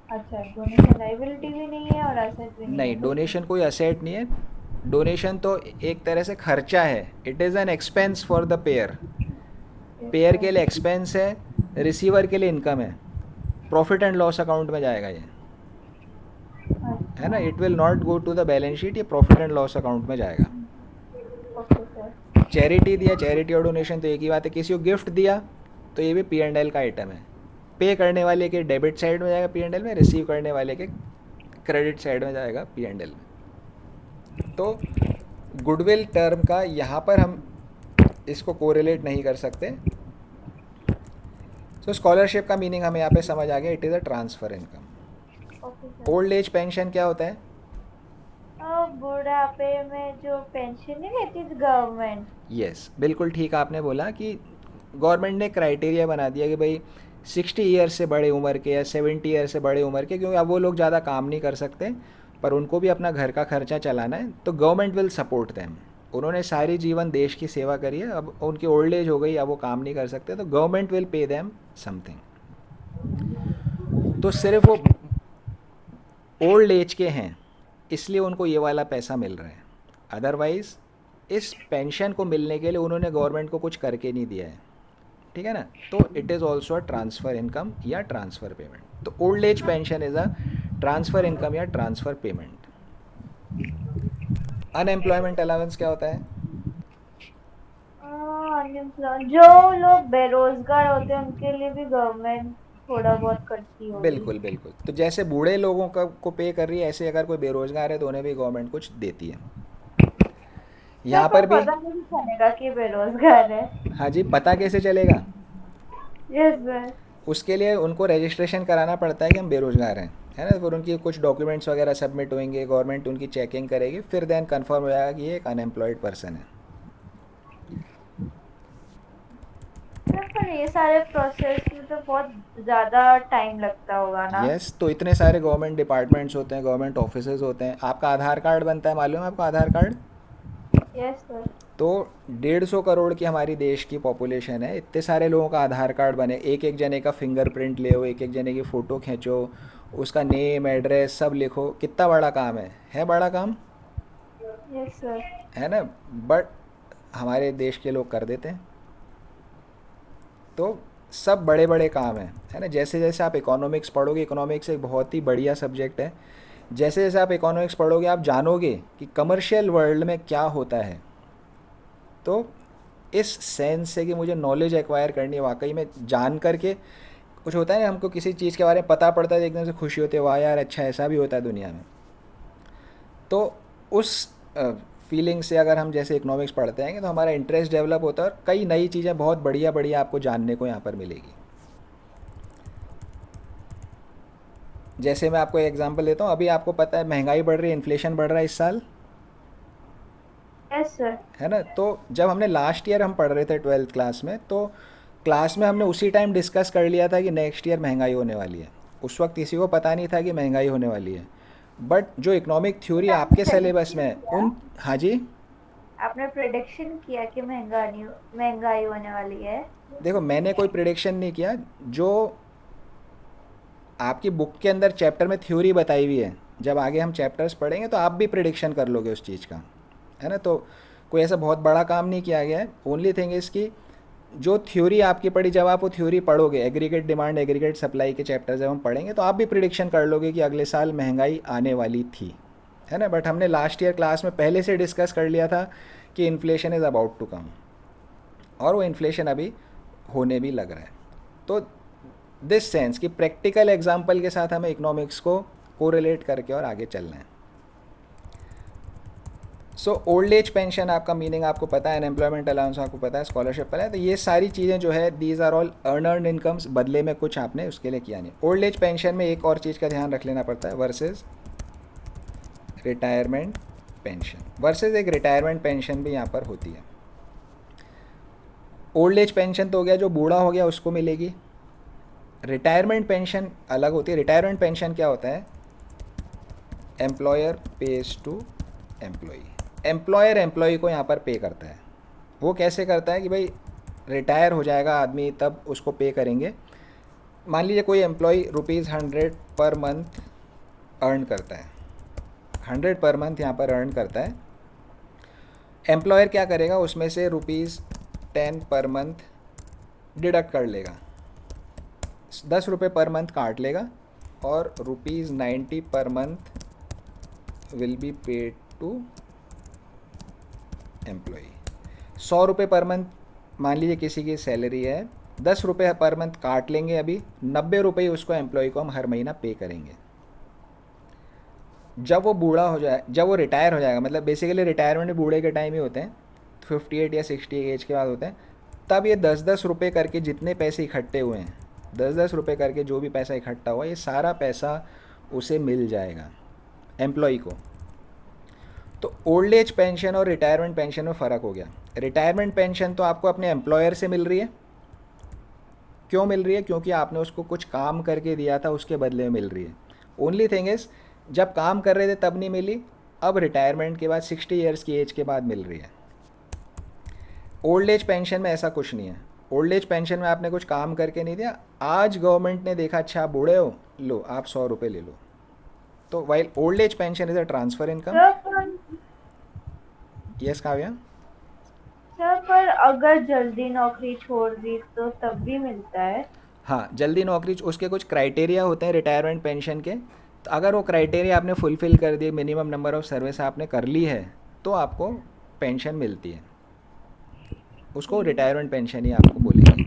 अच्छा, डोनेशन लायबिलिटी भी नहीं है और एसेट भी नहीं नहीं, है, डोनेशन कोई एसेट नहीं है, डोनेशन तो एक तरह से खर्चा है, it is an expense for the pair. Pair के लिए एक्सपेंस है, रिसीवर के लिए इनकम है, प्रॉफिट एंड लॉस अकाउंट में जाएगा ये, है ना। It will not go to the balance sheet, ये प्रॉफिट एंड लॉस अकाउंट में जाएगा। Okay sir. चैरिटी दिया, चैरिटी और डोनेशन तो एक ही बात है। किसी को गिफ्ट दिया तो ये भी P&L का आइटम है। पे करने वाले के डेबिट साइड में जाएगा P&L में, रिसीव करने वाले के क्रेडिट साइड में जाएगा P&L में। तो गुडविल टर्म का यहाँ पर हम इसको कोरिलेट नहीं कर सकते। सो स्कॉलरशिप का मीनिंग हमें यहाँ पे समझ आ गया, it is a transfer income. Okay sir. Old age pension क्या होता है? बुढ़ापे में जो पेंशन नहीं लेती गवर्नमेंट। यस, बिल्कुल ठीक आपने बोला कि गवर्नमेंट ने क्राइटेरिया बना दिया कि भाई 60 ईयर से बड़े उम्र के या 70 ईयर से बड़े उम्र के, क्योंकि अब वो लोग ज़्यादा काम नहीं कर सकते पर उनको भी अपना घर का खर्चा चलाना है, तो गवर्नमेंट विल सपोर्ट देम। उन्होंने सारी जीवन देश की सेवा करी है, अब उनकी ओल्ड एज हो गई, अब वो काम नहीं कर सकते, तो government will pay them something. तो सिर्फ वो ओल्ड एज के हैं इसलिए उनको ये वाला पैसा मिल रहा है, अदरवाइज़ इस पेंशन को मिलने के लिए उन्होंने गवर्नमेंट को कुछ करके नहीं दिया है, ठीक है ना। तो it is also a transfer income या ट्रांसफ़र पेमेंट। तो old age pension is a transfer income या ट्रांसफ़र पेमेंट। अनएम्प्लॉयमेंट अलाउंस क्या होता है? जो लोग बेरोजगार होते हैं उनके लिए भी गवर्नमेंट थोड़ा बहुत करती होगी। बिल्कुल बिल्कुल। तो जैसे बूढ़े लोगों का को पे कर रही है, ऐसे अगर कोई बेरोजगार है तो उन्हें भी गवर्नमेंट कुछ देती है। यहाँ पर भी पता नहीं चलेगा कि बेरोजगार है। हाँ जी, पता कैसे चलेगा? Yes sir. उसके लिए उनको रजिस्ट्रेशन कराना पड़ता है कि हम बेरोजगार हैं, है ना। फिर उनकी कुछ डॉक्यूमेंट्स वगैरह सबमिट होंगे, गवर्नमेंट उनकी चेकिंग करेगी, फिर देन कंफर्म हो जाएगा कि ये एक अनएम्प्लॉयड पर्सन है। पर ये सारे प्रोसेस में तो बहुत ज़्यादा टाइम लगता होगा ना। यस, तो इतने सारे गवर्नमेंट डिपार्टमेंट्स होते हैं, गवर्नमेंट ऑफिसेज होते हैं। आपका आधार कार्ड बनता है, मालूम है आपका आधार कार्ड? Yes sir. तो 150 करोड़ की हमारी देश की पॉपुलेशन है, इतने सारे लोगों का आधार कार्ड बने, एक एक जने का फिंगरप्रिंट ले, एक एक जने की फ़ोटो खींचो, उसका नेम एड्रेस सब लिखो, कितना बड़ा काम है बड़ा काम, यस सर। है ना। बट हमारे देश के लोग कर देते हैं। तो सब बड़े बड़े काम हैं, है ना। जैसे जैसे आप इकोनॉमिक्स पढ़ोगे, इकोनॉमिक्स एक बहुत ही बढ़िया सब्जेक्ट है, जैसे जैसे आप इकोनॉमिक्स पढ़ोगे आप जानोगे कि कमर्शियल वर्ल्ड में क्या होता है। तो इस सेंस से कि मुझे नॉलेज एक्वायर करनी है, वाकई में जान करके कुछ होता है ना, हमको किसी चीज़ के बारे में पता पड़ता है, एकदम से खुशी होती है, वाह यार अच्छा ऐसा भी होता है दुनिया में। तो उस फीलिंग से अगर हम जैसे इकोनॉमिक्स पढ़ते हैं तो हमारा इंटरेस्ट डेवलप होता है और कई नई चीज़ें बहुत बढ़िया बढ़िया आपको जानने को यहाँ पर मिलेगी। जैसे मैं आपको एक एग्जांपल देता हूँ, अभी आपको पता है महंगाई बढ़ रही है, इन्फ्लेशन बढ़ रहा है इस साल, यस सर। है ना। तो जब हमने लास्ट ईयर हम पढ़ रहे थे 12th क्लास में, तो क्लास में हमने उसी टाइम डिस्कस कर लिया था कि नेक्स्ट ईयर महंगाई होने वाली है। उस वक्त किसी को पता नहीं था कि महंगाई होने वाली है, बट जो इकोनॉमिक थ्योरी आपके सिलेबस में है उन, हाँ जी, आपने प्रेडिक्शन किया कि महंगाई होने वाली है। देखो मैंने कोई प्रिडिक्शन नहीं किया, जो आपकी बुक के अंदर चैप्टर में थ्योरी बताई हुई है, जब आगे हम चैप्टर्स पढ़ेंगे तो आप भी प्रिडिक्शन कर लोगे उस चीज़ का, है ना। तो कोई ऐसा बहुत बड़ा काम नहीं किया गया है। ओनली थिंग इज़ कि जो थ्योरी आपकी पढ़ी, जब आप वो थ्योरी पढ़ोगे, एग्रीगेट डिमांड एग्रीगेट सप्लाई के चैप्टर जब हम पढ़ेंगे तो आप भी प्रिडिक्शन कर लोगे कि अगले साल महंगाई आने वाली थी, है ना। बट हमने लास्ट ईयर क्लास में पहले से डिस्कस कर लिया था कि inflation is about to come, और वो इन्फ्लेशन अभी होने भी लग रहा है। तो दिस सेंस कि प्रैक्टिकल एग्जाम्पल के साथ हमें इकोनॉमिक्स को कोरिलेट करके और आगे चलना है। सो ओल्ड एज पेंशन आपका मीनिंग आपको पता है, अनएम्प्लॉयमेंट अलाउंस आपको पता है, स्कॉलरशिप पता है। तो ये सारी चीज़ें जो है these are all earned incomes, बदले में कुछ आपने उसके लिए किया नहीं। ओल्ड एज पेंशन में एक और चीज़ का ध्यान रख लेना पड़ता है, वर्सेस रिटायरमेंट पेंशन। वर्सेस एक रिटायरमेंट पेंशन भी यहाँ पर होती है। ओल्ड एज पेंशन तो हो गया जो बूढ़ा हो गया उसको मिलेगी, रिटायरमेंट पेंशन अलग होती है। रिटायरमेंट पेंशन क्या होता है? Employer pays to employee, employer employee को यहाँ पर पे करता है। वो कैसे करता है कि भाई रिटायर हो जाएगा आदमी तब उसको पे करेंगे। मान लीजिए कोई एम्प्लॉई ₹100 पर मंथ अर्न करता है, 100 पर मंथ यहाँ पर अर्न करता है। एम्प्लॉयर क्या करेगा, उसमें से ₹10 पर मंथ डिडक्ट कर लेगा, ₹10 पर मंथ काट लेगा, और ₹90 per month will be paid to employee. 100 रुपये पर मंथ मान लीजिए किसी की सैलरी है, 10 रुपये पर मंथ काट लेंगे, अभी 90 रुपये उसको एम्प्लॉय को हम हर महीना पे करेंगे। जब वो बूढ़ा हो जाए, जब वो रिटायर हो जाएगा, मतलब बेसिकली रिटायरमेंट बूढ़े के टाइम ही होते हैं, 58 या 60 एज के बाद होते हैं, तब ये 10-10 रुपये करके जितने पैसे इकट्ठे हुए हैं, 10-10 रुपये करके जो भी पैसा इकट्ठा हुआ, ये सारा पैसा उसे मिल जाएगा एम्प्लॉय को। तो ओल्ड एज पेंशन और रिटायरमेंट पेंशन में फ़र्क हो गया। रिटायरमेंट पेंशन तो आपको अपने एम्प्लॉयर से मिल रही है। क्यों मिल रही है? क्योंकि आपने उसको कुछ काम करके दिया था, उसके बदले में मिल रही है। ओनली थिंग इज़, जब काम कर रहे थे तब नहीं मिली, अब रिटायरमेंट के बाद 60 ईयर्स की एज के बाद मिल रही है। ओल्ड एज पेंशन में ऐसा कुछ नहीं है। ओल्ड एज पेंशन में आपने कुछ काम करके नहीं दिया, आज गवर्नमेंट ने देखा अच्छा आप बूढ़े हो, लो आप 100 रुपये ले लो। तो while old age pension is a transfer income. Sir yes Kavya? Sir पर अगर जल्दी नौकरी छोड़ दी तो तब भी मिलता है? हाँ, जल्दी नौकरी, उसके कुछ क्राइटेरिया होते हैं रिटायरमेंट पेंशन के। तो अगर वो क्राइटेरिया आपने फुलफ़िल कर दिए, मिनिमम नंबर ऑफ़ सर्विस आपने कर ली है, तो आपको पेंशन मिलती है। उसको रिटायरमेंट पेंशन ही आपको बोलेंगे।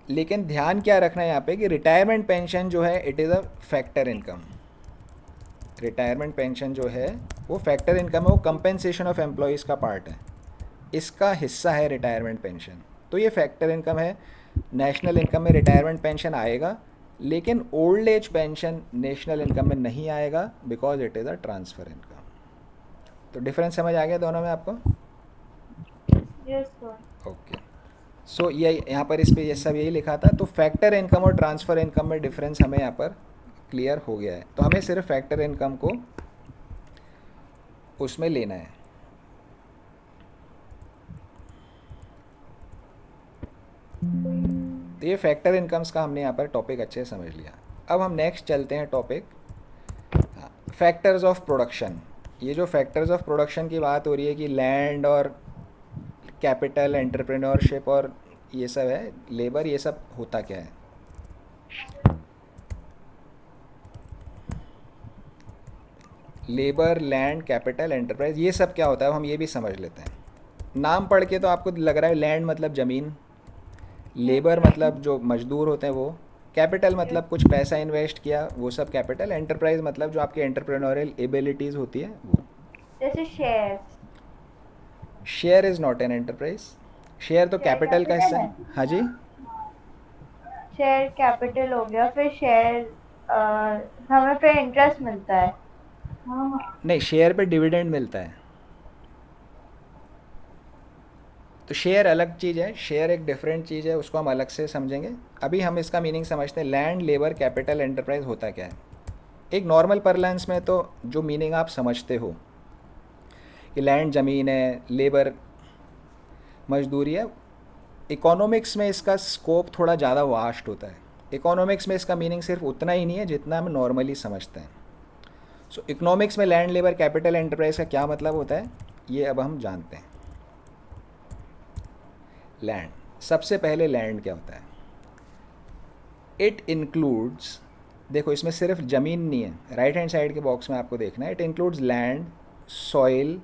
लेकिन ध्यान क्या रखना है यहाँ पे कि रिटायरमेंट पेंशन जो है it is a factor income. Retirement pension जो है वो फैक्टर इनकम है, वो कंपेंसेशन ऑफ एम्प्लॉयज़ का पार्ट है, इसका हिस्सा है रिटायरमेंट पेंशन। तो ये फैक्टर इनकम है। नेशनल इनकम में रिटायरमेंट पेंशन आएगा, लेकिन old age pension national income में नहीं आएगा, because it is a transfer income. तो डिफरेंस समझ आ गया दोनों में आपको? Yes sir. ओके। सो ये यहाँ पर इस पे ये सब यही लिखा था। तो फैक्टर इनकम और ट्रांसफ़र इनकम में डिफरेंस हमें यहाँ पर क्लियर हो गया है। तो हमें सिर्फ फैक्टर इनकम को उसमें लेना है। तो ये फैक्टर इनकम्स का हमने यहाँ पर टॉपिक अच्छे से समझ लिया। अब हम नेक्स्ट चलते हैं टॉपिक फैक्टर्स ऑफ प्रोडक्शन। ये जो फैक्टर्स ऑफ प्रोडक्शन की बात हो रही है कि लैंड और कैपिटल, एंटरप्रेन्योरशिप और ये सब है, लेबर, ये सब होता क्या है? लेबर, लैंड, कैपिटल, एंटरप्राइज, ये सब क्या होता है हम ये भी समझ लेते हैं। नाम पढ़ के तो आपको लग रहा है लैंड मतलब ज़मीन, लेबर मतलब जो मजदूर होते हैं वो, कैपिटल मतलब कुछ पैसा इन्वेस्ट किया वो सब कैपिटल, एंटरप्राइज मतलब जो आपके एंटरप्रेन्योरियल एबिलिटीज़ होती है वो। जैसे share. Share is not an enterprise. Share तो शेयर कैपिटल का हिस्सा है। हाँ जी। शेयर कैपिटल हो गया, फिर शेयर हमें फिर इंटरेस्ट मिलता है। हाँ। नहीं, शेयर पे डिविडेंड मिलता है। तो शेयर अलग चीज़ है, शेयर एक डिफरेंट चीज़ है, उसको हम अलग से समझेंगे। अभी हम इसका मीनिंग समझते हैं। लैंड, लेबर, कैपिटल, एंटरप्राइज होता क्या है। एक नॉर्मल परलेंस में तो जो मीनिंग आप समझते हो कि लैंड ज़मीन है, लेबर मजदूरी है, इकोनॉमिक्स में इसका स्कोप थोड़ा ज़्यादा वास्ट होता है। इकोनॉमिक्स में इसका मीनिंग सिर्फ उतना ही नहीं है जितना हम नॉर्मली समझते हैं। सो इकोनॉमिक्स में लैंड, लेबर, कैपिटल, एंटरप्राइज का क्या मतलब होता है ये अब हम जानते हैं। लैंड, सबसे पहले लैंड क्या होता है? इट इंक्लूड्स, देखो इसमें सिर्फ ज़मीन नहीं है, राइट हैंड साइड के बॉक्स में आपको देखना है। It includes land, soil,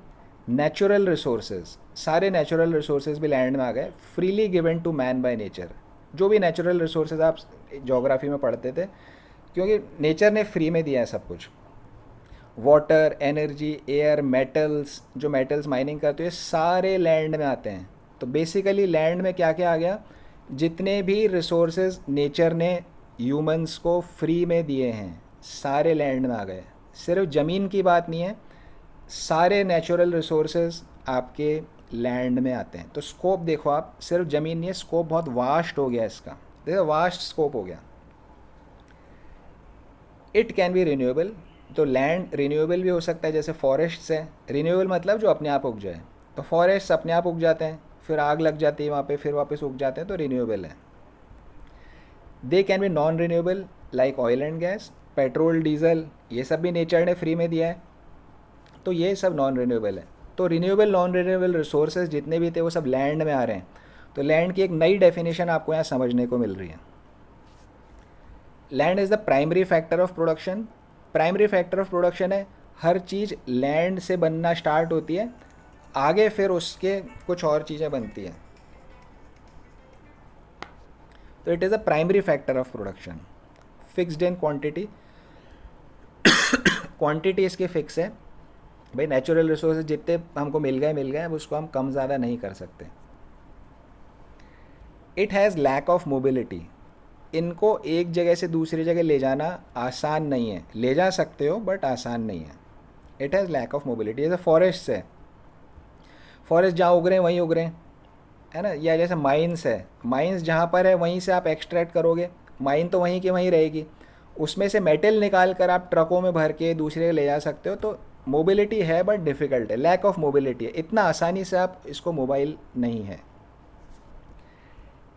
natural resources, सारे नेचुरल रिसोर्सेज भी लैंड में आ गए, freely given to man by nature. जो भी नेचुरल रिसोर्सेज आप ज्योग्राफी में पढ़ते थे, क्योंकि नेचर ने फ्री में दिया है सब कुछ। वाटर, एनर्जी, एयर, मेटल्स, जो मेटल्स माइनिंग करते हैं सारे लैंड में आते हैं। तो बेसिकली लैंड में क्या क्या आ गया? जितने भी रिसोर्सेज नेचर ने ह्यूमंस को फ्री में दिए हैं सारे लैंड में आ गए। सिर्फ ज़मीन की बात नहीं है, सारे नेचुरल रिसोर्सेज आपके लैंड में आते हैं। तो स्कोप देखो आप, सिर्फ ज़मीन नहीं है, स्कोप बहुत वास्ट हो गया इसका। देखो वास्ट स्कोप हो गया। इट कैन बी रिन्यूएबल, तो लैंड रिन्यूएबल भी हो सकता है, जैसे फॉरेस्ट है। रिन्यूएबल मतलब जो अपने आप उग जाए। तो फॉरेस्ट अपने आप उग जाते हैं, फिर आग लग जाती है वहाँ पे, फिर वापस उग जाते हैं, तो रिन्यूएबल है। They can be non renewable like oil and gas, petrol, diesel, ये सब भी नेचर ने फ्री में दिया है, तो ये सब नॉन रिन्यूएबल है। तो रिन्यूएबल, नॉन रिन्यूएबल रिसोर्सेज जितने भी थे वो सब लैंड में आ रहे हैं। तो लैंड की एक नई डेफिनेशन आपको यहाँ समझने को मिल रही है। Land is the primary factor of production. Primary factor of production है, हर चीज़ लैंड से बनना स्टार्ट होती है, आगे फिर उसके कुछ और चीज़ें बनती हैं। तो it is a primary factor of production. Fixed in quantity, quantity इसकी फिक्स है भाई, नेचुरल रिसोर्सेज जितने हमको मिल गए, अब उसको हम कम ज़्यादा नहीं कर सकते। It has lack of mobility, इनको एक जगह से दूसरी जगह ले जाना आसान नहीं है, ले जा सकते हो बट आसान नहीं है। It has lack of mobility. जैसे फॉरेस्ट है, फॉरेस्ट जहाँ उग रहे हैं वहीं उग रहे हैं, है ना। या जैसे माइंस है, माइंस जहाँ पर है वहीं से आप एक्सट्रैक्ट करोगे, माइन तो वहीं की वहीं रहेगी, उसमें से मेटल निकाल कर आप ट्रकों में भर के दूसरे ले जा सकते हो। तो मोबिलिटी है बट डिफ़िकल्ट है, लैक ऑफ मोबिलिटी है, इतना आसानी से आप इसको मोबाइल नहीं है।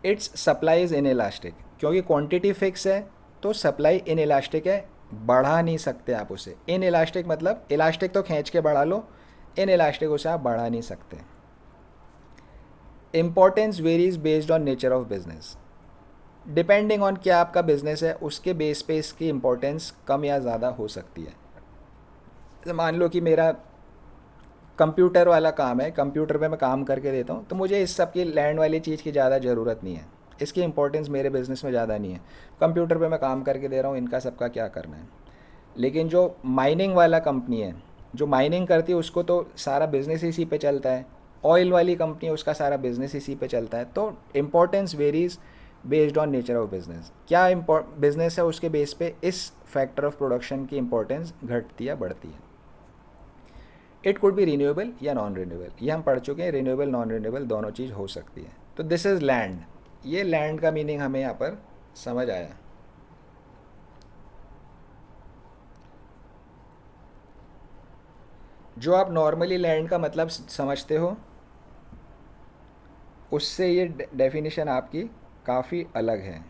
It's supply is in elastic, क्योंकि क्वांटिटी फिक्स है तो सप्लाई इन इलास्टिक है, बढ़ा नहीं सकते आप उसे। इन इलास्टिक मतलब इलास्टिक तो खींच के बढ़ा लो, इन इलास्टिक उसे आप बढ़ा नहीं सकते। Importance varies based on nature of business, depending on क्या आपका बिजनेस है उसके बेस पे इसकी इम्पोर्टेंस कम या ज़्यादा हो सकती है। जैसे मान लो कि मेरा कंप्यूटर वाला काम है, कंप्यूटर पे मैं काम करके देता हूँ, तो मुझे इस सब की लैंड वाली चीज़ की ज़्यादा ज़रूरत नहीं है, इसकी इंपॉर्टेंस मेरे बिज़नेस में ज़्यादा नहीं है। कंप्यूटर पे मैं काम करके दे रहा हूँ, इनका सबका क्या करना है। लेकिन जो माइनिंग वाला कंपनी है, जो माइनिंग करती है, उसको तो सारा बिज़नेस इसी पे चलता है। ऑयल वाली कंपनी है, उसका सारा बिज़नेस इसी पे चलता है। तो importance varies based on nature of business, क्या बिज़नेस है उसके बेस पे इस फैक्टर ऑफ प्रोडक्शन की इम्पोर्टेंस घटती या बढ़ती है। इट कुड बी रिन्यूएबल या नॉन रिन्यूएबल, ये हम पढ़ चुके हैं, रिन्यूएबल नॉन रिन्यूएबल दोनों चीज़ हो सकती है। तो दिस इज़ लैंड, ये लैंड का मीनिंग हमें यहाँ पर समझ आया। जो आप नॉर्मली लैंड का मतलब समझते हो उससे ये डेफिनेशन आपकी काफ़ी अलग है।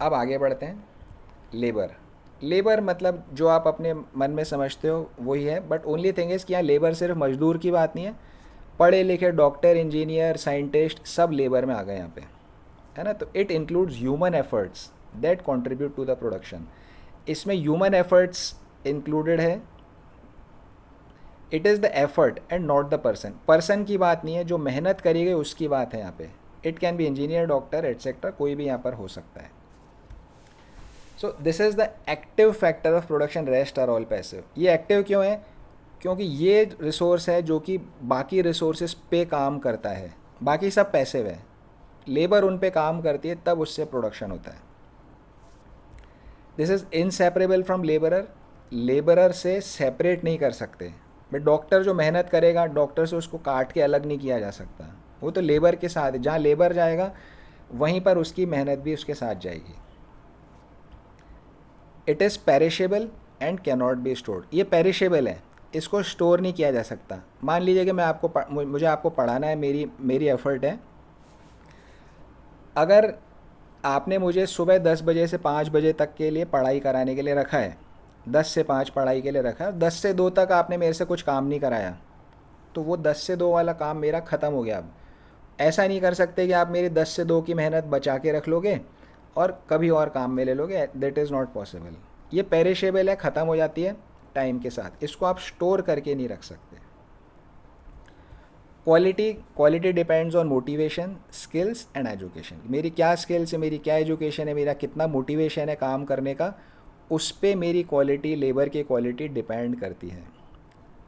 अब आगे बढ़ते हैं। लेबर, लेबर मतलब जो आप अपने मन में समझते हो वही है, बट ओनली थिंग इज़ कि यहाँ लेबर सिर्फ मजदूर की बात नहीं है, पढ़े लिखे डॉक्टर, इंजीनियर, साइंटिस्ट सब लेबर में आ गए यहाँ पे, है ना। तो it includes human efforts that contribute to the production, इसमें ह्यूमन एफर्ट्स इंक्लूडेड है। It is the effort and not the person, person की बात नहीं है, जो मेहनत करी गई उसकी बात है यहाँ पे। It can be engineer, doctor etcetera, कोई भी यहाँ पर हो सकता है। So this is the active factor of production, rest are all passive. ये एक्टिव क्यों है? क्योंकि ये रिसोर्स है जो कि बाकी रिसोर्सेज पे काम करता है, बाकी सब पैसिव है। लेबर उन पे काम करती है तब उससे प्रोडक्शन होता है। This is inseparable from labourer, labourer से सेपरेट नहीं कर सकते। बट डॉक्टर जो मेहनत करेगा, डॉक्टर से उसको काट के अलग नहीं किया जा सकता, वो तो लेबर के साथ है। जहाँ लेबर जाएगा वहीं पर उसकी मेहनत भी उसके साथ जाएगी। It is perishable and cannot be stored, ये पेरिशेबल है, इसको स्टोर नहीं किया जा सकता। मान लीजिए कि मुझे आपको पढ़ाना है, मेरी एफर्ट है। अगर आपने मुझे सुबह 10 बजे से 5 बजे तक के लिए पढ़ाई कराने के लिए रखा है, 10 से 5 पढ़ाई के लिए रखा है, 10 से 2 तक आपने मेरे से कुछ काम नहीं कराया, तो वो 10 से 2 वाला काम मेरा ख़त्म हो गया। अब ऐसा नहीं कर सकते कि आप मेरी 10 से 2 की मेहनत बचा के रख लोगे और कभी और काम में ले लोगे, दैट इज़ नॉट पॉसिबल। ये पेरिशेबल है, ख़त्म हो जाती है टाइम के साथ, इसको आप स्टोर करके नहीं रख सकते। Quality depends on motivation, skills and education. मेरी क्या स्किल्स है, मेरी क्या एजुकेशन है, मेरा कितना मोटिवेशन है काम करने का, उस पर मेरी क्वालिटी, लेबर की क्वालिटी डिपेंड करती है।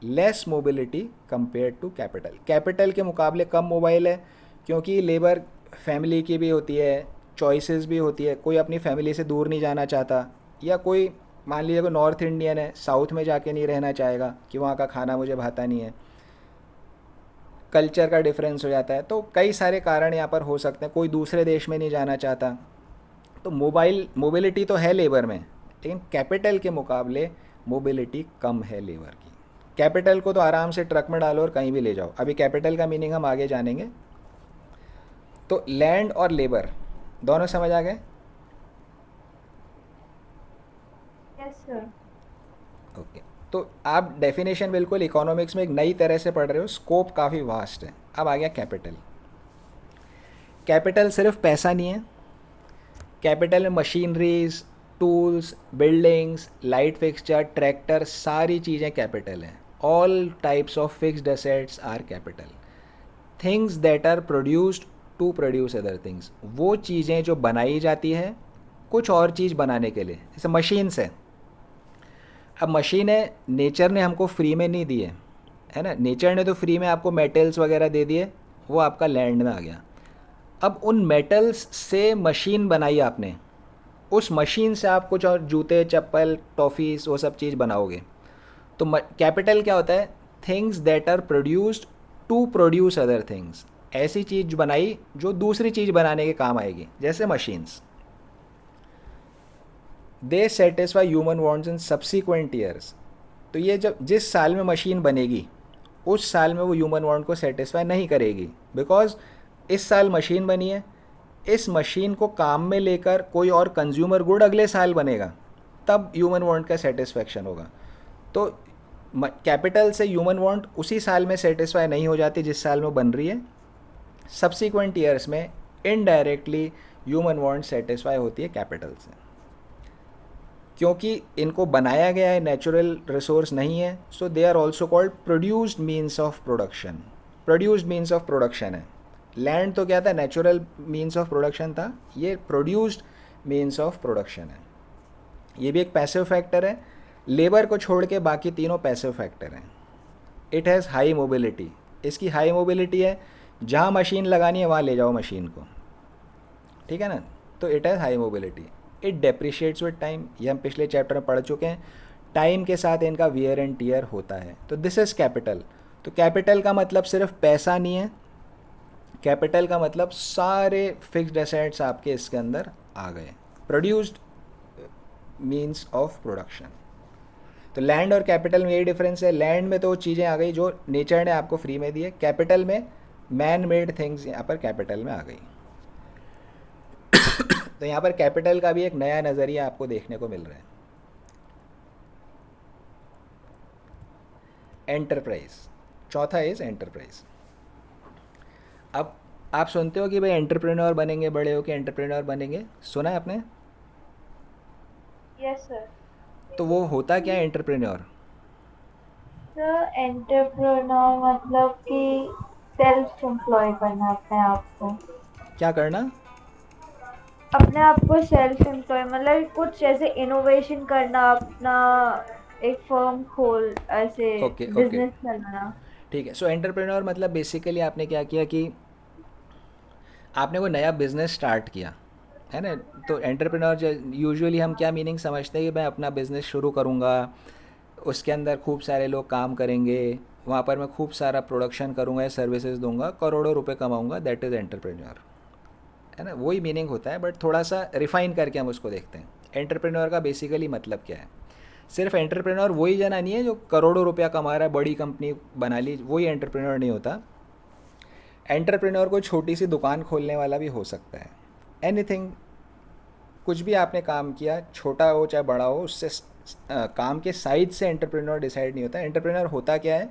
Less mobility compare to capital, capital के मुकाबले कम मोबाइल है, क्योंकि लेबर फैमिली की भी होती है, चॉइसेस भी होती है, कोई अपनी फैमिली से दूर नहीं जाना चाहता, या कोई मान लीजिए कोई नॉर्थ इंडियन है, साउथ में जाके नहीं रहना चाहेगा कि वहाँ का खाना मुझे भाता नहीं है, कल्चर का डिफरेंस हो जाता है। तो कई सारे कारण यहाँ पर हो सकते हैं, कोई दूसरे देश में नहीं जाना चाहता। तो मोबिलिटी तो है लेबर में, लेकिन कैपिटल के मुकाबले मोबिलिटी कम है लेबर की। कैपिटल को तो आराम से ट्रक में डालो और कहीं भी ले जाओ, अभी कैपिटल का मीनिंग हम आगे जानेंगे। तो लैंड और लेबर दोनों समझ आ गए? Yes sir. ओके, तो आप डेफिनेशन बिल्कुल इकोनॉमिक्स में एक नई तरह से पढ़ रहे हो, स्कोप काफ़ी वास्ट है। अब आ गया कैपिटल। कैपिटल सिर्फ पैसा नहीं है, कैपिटल में machineries, tools, buildings, light fixture, tractor, सारी चीज़ें कैपिटल हैं। All types of fixed assets are capital. Things that are produced to produce other things, वो चीज़ें जो बनाई जाती है कुछ और चीज़ बनाने के लिए, जैसे मशीन्स है. अब मशीनें नेचर ने हमको फ्री में नहीं दी है ना. नेचर ने तो फ्री में आपको मेटल्स वगैरह दे दिए, वो आपका लैंड में आ गया. अब उन मेटल्स से मशीन बनाई आपने, उस मशीन से आप कुछ और जूते चप्पल टॉफ़ीज़ वो सब चीज़ बनाओगे. तो कैपिटल क्या होता है? Things that are produced to produce other things, ऐसी चीज़ बनाई जो दूसरी चीज़ बनाने के काम आएगी, जैसे machines. They satisfy human wants in subsequent years. तो ये जब जिस साल में मशीन बनेगी उस साल में वो ह्यूमन वांट को सेटिस्फाई नहीं करेगी, बिकॉज इस साल मशीन बनी है, इस मशीन को काम में लेकर कोई और कंज्यूमर गुड अगले साल बनेगा, तब ह्यूमन वांट का सेटिस्फेक्शन होगा. तो कैपिटल से ह्यूमन वांट उसी साल में सेटिस्फाई नहीं हो जाती जिस साल में बन रही है. सब्सिक्वेंट ईयर्स में इनडायरेक्टली ह्यूमन वांट सेटिस्फाई होती है कैपिटल से, क्योंकि इनको बनाया गया है, नेचुरल रिसोर्स नहीं है. So they are also called produced means of production. Produced means of production है. लैंड तो क्या था? नेचुरल मीन्स ऑफ प्रोडक्शन था. ये प्रोड्यूस्ड मीन्स ऑफ प्रोडक्शन है. ये भी एक पैसिव फैक्टर है. लेबर को छोड़ के बाकी तीनों पैसिव फैक्टर हैं. It has high mobility. इसकी हाई मोबिलिटी है, जहाँ मशीन लगानी है वहाँ ले जाओ मशीन को, ठीक है ना. तो it has high mobility. It depreciates with time, ये हम पिछले चैप्टर में पढ़ चुके हैं. टाइम के साथ इनका वियर एंड टीयर होता है. तो दिस इज़ कैपिटल. तो कैपिटल का मतलब सिर्फ पैसा नहीं है, कैपिटल का मतलब सारे फिक्स्ड एसेट्स आपके इसके अंदर आ गए. Produced means of production. तो लैंड और कैपिटल में यही डिफरेंस है. लैंड में तो वो चीज़ें आ गई जो नेचर ने आपको फ्री में दी है. कैपिटल में मैन मेड थिंग्स यहाँ पर कैपिटल में आ गई. तो यहाँ पर कैपिटल का भी एक नया नज़रिया आपको देखने को मिल रहा है. एंटरप्राइज, चौथा इज एंटरप्राइज. अब आप सुनते हो कि भाई एंटरप्रेन्योर बनेंगे, बड़े हो के एंटरप्रेन्योर बनेंगे, सुना है आपने? Yes sir. तो वो होता क्या है एंटरप्रेन्योर? सर एंटरप्रेन्योर मतलब कि सेल्फ एम्प्लॉय करना अपने आप को. क्या करना? अपने आप को सेल्फ एम्प्लॉय मतलब कुछ ऐसे इनोवेशन करना, अपना एक फर्म खोल, ऐसे ओके ओके, बिजनेस करना. ठीक है. सो एंटरप्रेन्योर मतलब बेसिकली आपने क्या किया कि आपने कोई नया बिजनेस स्टार्ट किया, है ना. तो एंटरप्रेन्योर यूजुअली हम क्या मीनिंग समझते हैं कि मैं अपना बिजनेस शुरू करूँगा, उसके अंदर खूब सारे लोग काम करेंगे, वहाँ पर मैं खूब सारा प्रोडक्शन करूँगा या सर्विसेज दूंगा, करोड़ों रुपए कमाऊँगा, दैट इज़ एंटरप्रेन्योर, है ना. वही मीनिंग होता है, बट थोड़ा सा रिफाइन करके हम उसको देखते हैं. एंटरप्रेन्योर का बेसिकली मतलब क्या है? सिर्फ एंटरप्रेन्योर वही जना नहीं है जो करोड़ों रुपया कमा रहा है, बड़ी कंपनी बना ली, वही एंटरप्रेन्योर नहीं होता. एंटरप्रेन्योर को छोटी सी दुकान खोलने वाला भी हो सकता है. एनीथिंग, कुछ भी आपने काम किया, छोटा हो चाहे बड़ा हो, उससे काम के साइज से एंटरप्रेन्योर डिसाइड नहीं होता. एंटरप्रेन्योर होता क्या है?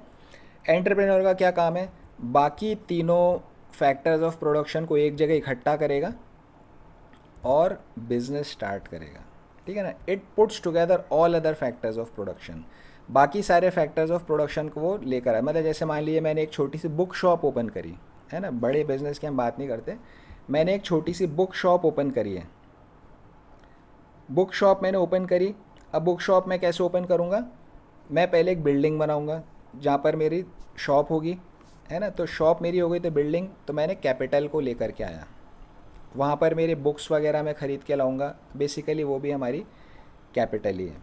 एंटरप्रेन्योर का क्या काम है? बाकी तीनों फैक्टर्स ऑफ प्रोडक्शन को एक जगह इकट्ठा करेगा और बिजनेस स्टार्ट करेगा, ठीक है ना. It puts together all other factors of production. बाकी सारे फैक्टर्स ऑफ प्रोडक्शन को वो लेकर आए. मतलब जैसे मान लीजिए मैंने एक छोटी सी बुक शॉप ओपन करी, है ना. बड़े बिजनेस की हम बात नहीं करते. मैंने एक छोटी सी बुक शॉप ओपन करी है. बुक शॉप मैंने ओपन करी. अब बुक शॉप मैं कैसे ओपन करूँगा? मैं पहले एक बिल्डिंग बनाऊँगा जहाँ पर मेरी शॉप होगी, है ना. तो शॉप मेरी हो गई तो बिल्डिंग, तो मैंने कैपिटल को लेकर के आया. वहाँ पर मेरे बुक्स वगैरह मैं ख़रीद के लाऊंगा, बेसिकली वो भी हमारी कैपिटल ही है.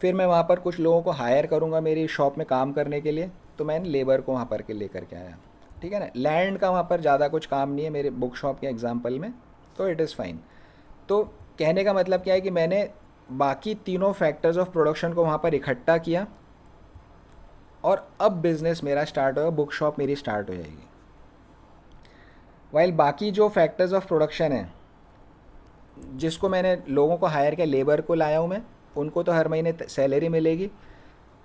फिर मैं वहाँ पर कुछ लोगों को हायर करूँगा मेरी शॉप में काम करने के लिए, तो मैंने लेबर को वहाँ पर के लेकर के आया, ठीक है ना. लैंड का वहाँ पर ज़्यादा कुछ काम नहीं है मेरे बुक शॉप के एग्जाम्पल में, तो इट इज़ फाइन. तो कहने का मतलब क्या है कि मैंने बाकी तीनों फैक्टर्स ऑफ प्रोडक्शन को वहाँ पर इकट्ठा किया और अब बिज़नेस मेरा स्टार्ट होगा, बुक शॉप मेरी स्टार्ट हो जाएगी. वाइल बाकी जो फैक्टर्स ऑफ प्रोडक्शन है, जिसको मैंने लोगों को हायर किया, लेबर को लाया हूँ मैं, उनको तो हर महीने सैलरी मिलेगी.